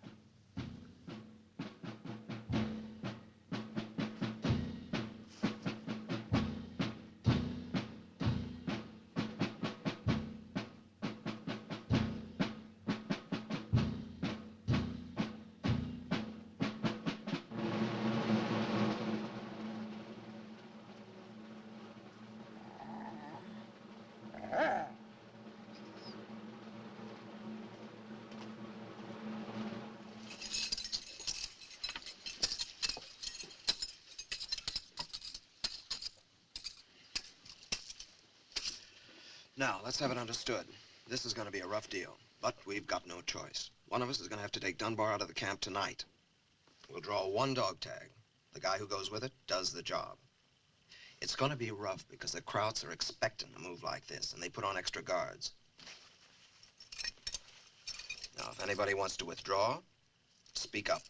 Now, let's have it understood. This is going to be a rough deal, but we've got no choice. One of us is going to have to take Dunbar out of the camp tonight. We'll draw one dog tag. The guy who goes with it does the job. It's going to be rough because the Krauts are expecting a move like this, and they put on extra guards. Now, if anybody wants to withdraw, speak up.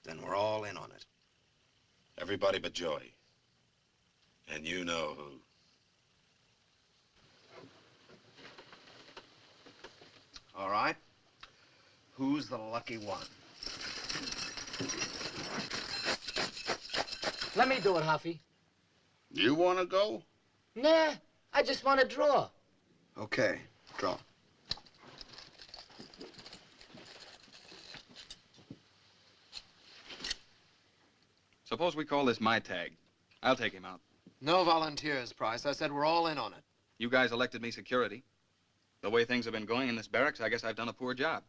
Then we're all in on it. Everybody but Joey. And you know who. All right. Who's the lucky one? Let me do it, Hoffy. You want to go? Nah, I just want to draw. Okay, draw. Suppose we call this my tag. I'll take him out. No volunteers, Price. I said we're all in on it. You guys elected me security. The way things have been going in this barracks, I guess I've done a poor job.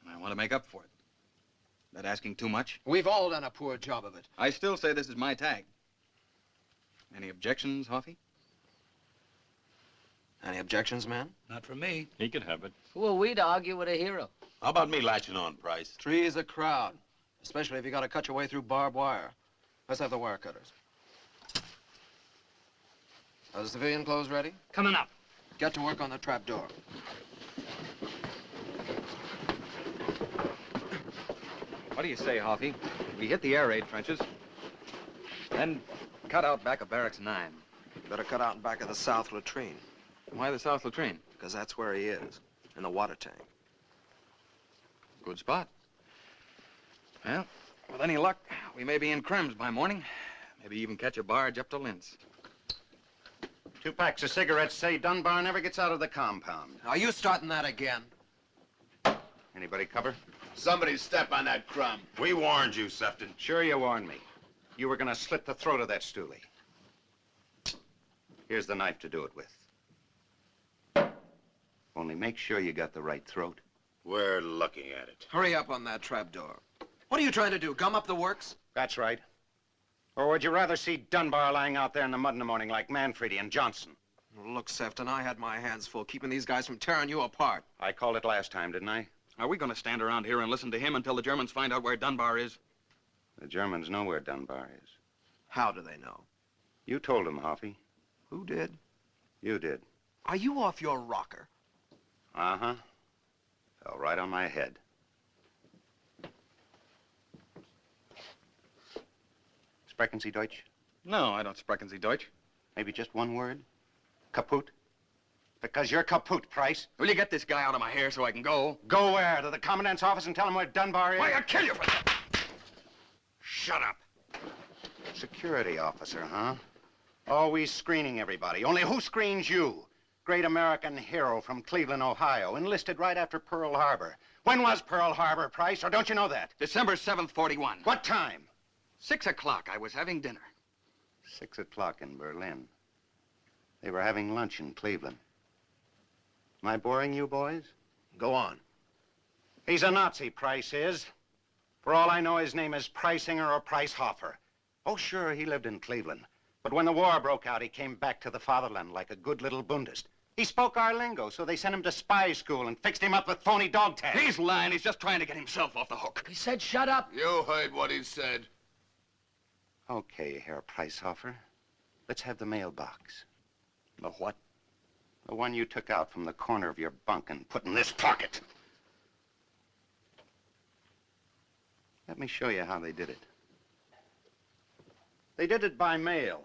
And I want to make up for it. That asking too much? We've all done a poor job of it. I still say this is my tag. Any objections, Hoffy? Any objections, man? Not from me. He could have it. Who are we to argue with a hero? How about me latching on, Price? Three's a crowd, especially if you got to cut your way through barbed wire. Let's have the wire cutters. Are the civilian clothes ready? Coming up. Get to work on the trap door. What do you say, Hoffy? We hit the air raid trenches, then cut out back of Barracks 9. You better cut out in back of the south latrine. Why the south latrine? Because that's where he is, in the water tank. Good spot. Well, with any luck, we may be in Krems by morning. Maybe even catch a barge up to Linz. 2 packs of cigarettes say Dunbar never gets out of the compound. Are you starting that again? Anybody cover? Somebody step on that crumb. We warned you, Sefton. Sure you warned me. You were gonna slit the throat of that stoolie. Here's the knife to do it with. Only make sure you got the right throat. We're looking at it. Hurry up on that trap door. What are you trying to do, gum up the works? That's right. Or would you rather see Dunbar lying out there in the mud in the morning like Manfredi and Johnson? Look, Sefton, I had my hands full keeping these guys from tearing you apart. I called it last time, didn't I? Are we going to stand around here and listen to him until the Germans find out where Dunbar is? The Germans know where Dunbar is. How do they know? You told them, Hoffy. Who did? You did. Are you off your rocker? Uh-huh. Fell right on my head. Sprechen Sie Deutsch? No, I don't sprechen Sie Deutsch. Maybe just one word? Kaput? Because you're kaput, Price. Will you get this guy out of my hair so I can go? Go where? To the commandant's office and tell him where Dunbar is? Why, I'll kill you for that. Shut up. Security officer, huh? Always screening everybody. Only who screens you? Great American hero from Cleveland, Ohio, enlisted right after Pearl Harbor. When was Pearl Harbor, Price, or don't you know that? December 7th, 41. What time? 6 o'clock. I was having dinner. 6 o'clock in Berlin. They were having lunch in Cleveland. Am I boring you, boys? Go on. He's a Nazi, Price is. For all I know, his name is Preisinger or Pricehofer. Oh, sure, he lived in Cleveland. But when the war broke out, he came back to the fatherland like a good little Bundist. He spoke our lingo, so they sent him to spy school and fixed him up with phony dog tags. He's lying. He's just trying to get himself off the hook. He said shut up. You heard what he said. Okay, Herr Pricehofer. Let's have the mailbox. The what? The one you took out from the corner of your bunk and put in this pocket. Let me show you how they did it. They did it by mail.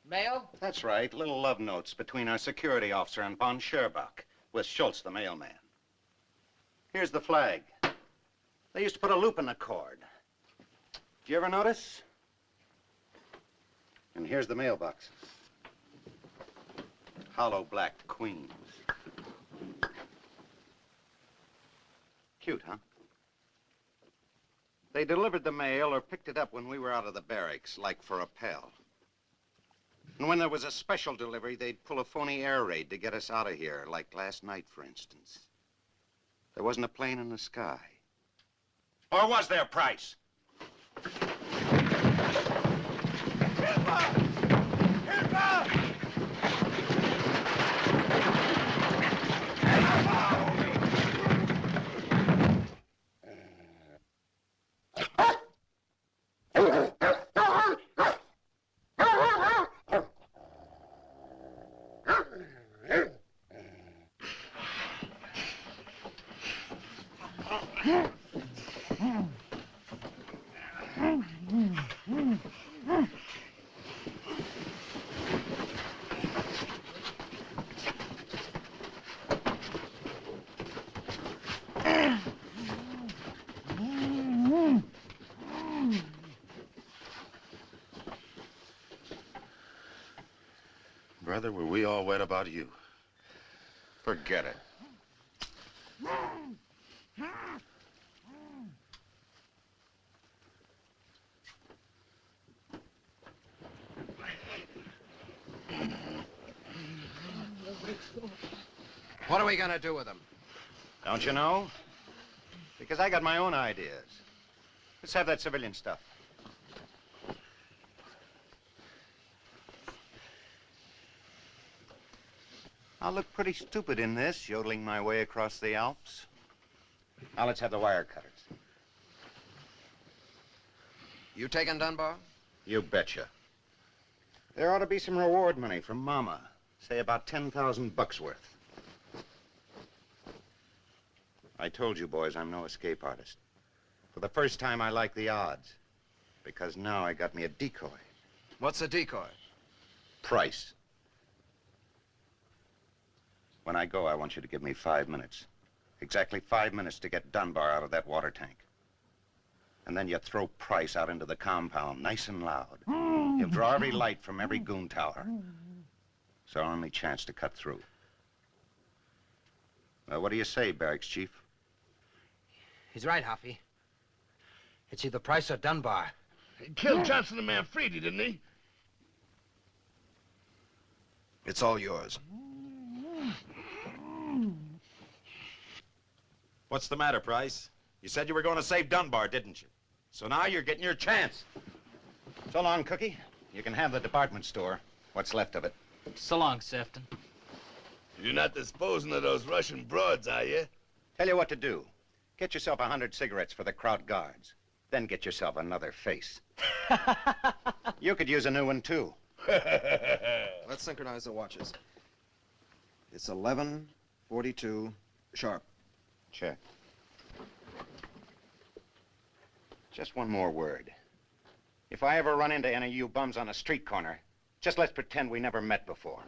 Mail? That's right, little love notes between our security officer and von Scherbach, with Schultz, the mailman. Here's the flag. They used to put a loop in the cord. Did you ever notice? And here's the mailboxes. Hollow black queens. Cute, huh? They delivered the mail or picked it up when we were out of the barracks, like for a pal. And when there was a special delivery, they'd pull a phony air raid to get us out of here, like last night, for instance. There wasn't a plane in the sky. Or was there, Price? Brother, were we all wet about you? Forget it. What are we gonna do with them? Don't you know? Because I got my own ideas. Let's have that civilian stuff. I'll look pretty stupid in this, yodeling my way across the Alps. Now let's have the wire cutters. You taking Dunbar? You betcha. There ought to be some reward money from Mama. Say about 10,000 bucks worth. I told you, boys, I'm no escape artist. For the first time, I like the odds. Because now I got me a decoy. What's a decoy? Price. When I go, I want you to give me 5 minutes. Exactly 5 minutes to get Dunbar out of that water tank. And then you throw Price out into the compound, nice and loud. He'll draw every light from every goon tower. It's our only chance to cut through. Well, what do you say, Barracks Chief? He's right, Huffy. It's either Price or Dunbar. He killed Johnson and Manfredi, didn't he? It's all yours. What's the matter, Price? You said you were going to save Dunbar, didn't you? So now you're getting your chance. So long, Cookie. You can have the department store, what's left of it. So long, Sefton. You're not disposing of those Russian broads, are you? Tell you what to do. Get yourself 100 cigarettes for the Kraut guards. Then get yourself another face. You could use a new one, too. Let's synchronize the watches. It's 11:42 sharp. Check. Just one more word. If I ever run into any of you bums on a street corner, just let's pretend we never met before.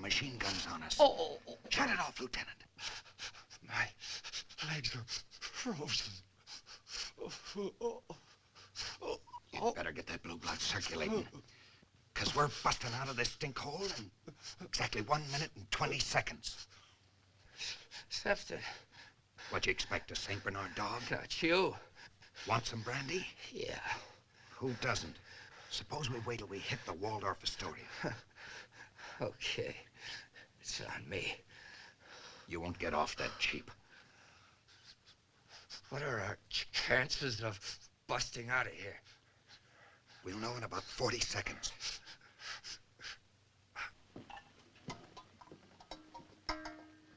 machine guns on us. Oh. Shut it off, Lieutenant. My legs are frozen. You'd better get that blue blood circulating. Because we're busting out of this stink hole in exactly 1 minute and 20 seconds. Sefton. What you expect, a St. Bernard dog? Not you. Want some brandy? Yeah. Who doesn't? Suppose we wait till we hit the Waldorf Astoria. Okay. It's on me. You won't get off that cheap. What are our chances of busting out of here? We'll know in about 40 seconds.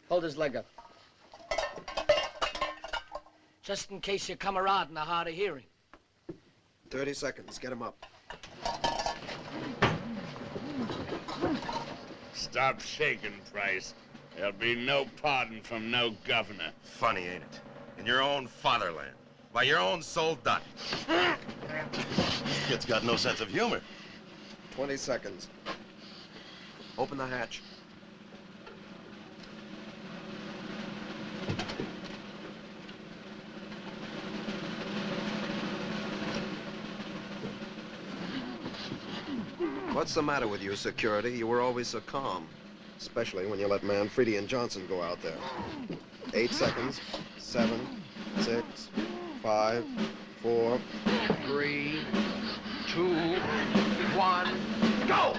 Hold his leg up. Just in case your camarade in a hard of hearing. 30 seconds. Get him up. Stop shaking, Price. There'll be no pardon from no governor. Funny, ain't it? In your own fatherland. By your own soldot. Kid's got no sense of humor. 20 seconds. Open the hatch. What's the matter with you, security? You were always so calm. Especially when you let Manfredi and Johnson go out there. 8 seconds. 7, 6, 5, 4, 3, 2, 1, go!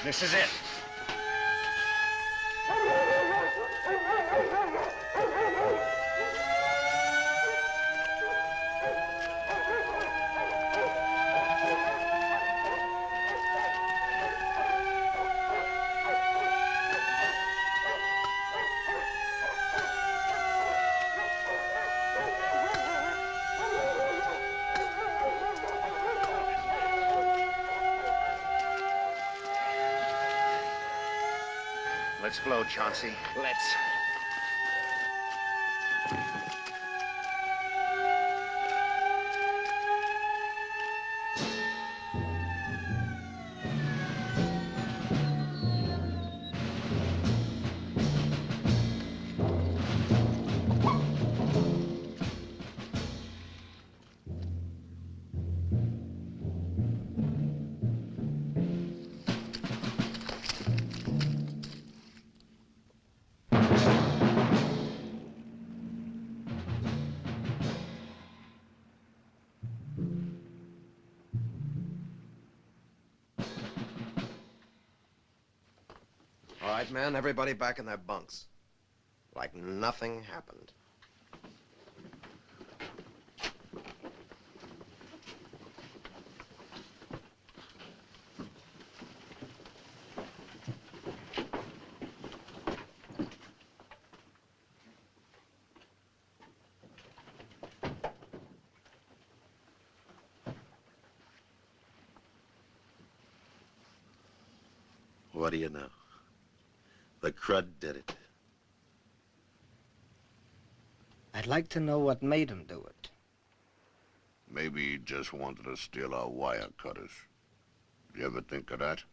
This is it. Let's blow, Chauncey. Let's. All right, men, everybody back in their bunks. Like nothing happened. What do you know? The crud did it. I'd like to know what made him do it. Maybe he just wanted to steal our wire cutters. You ever think of that?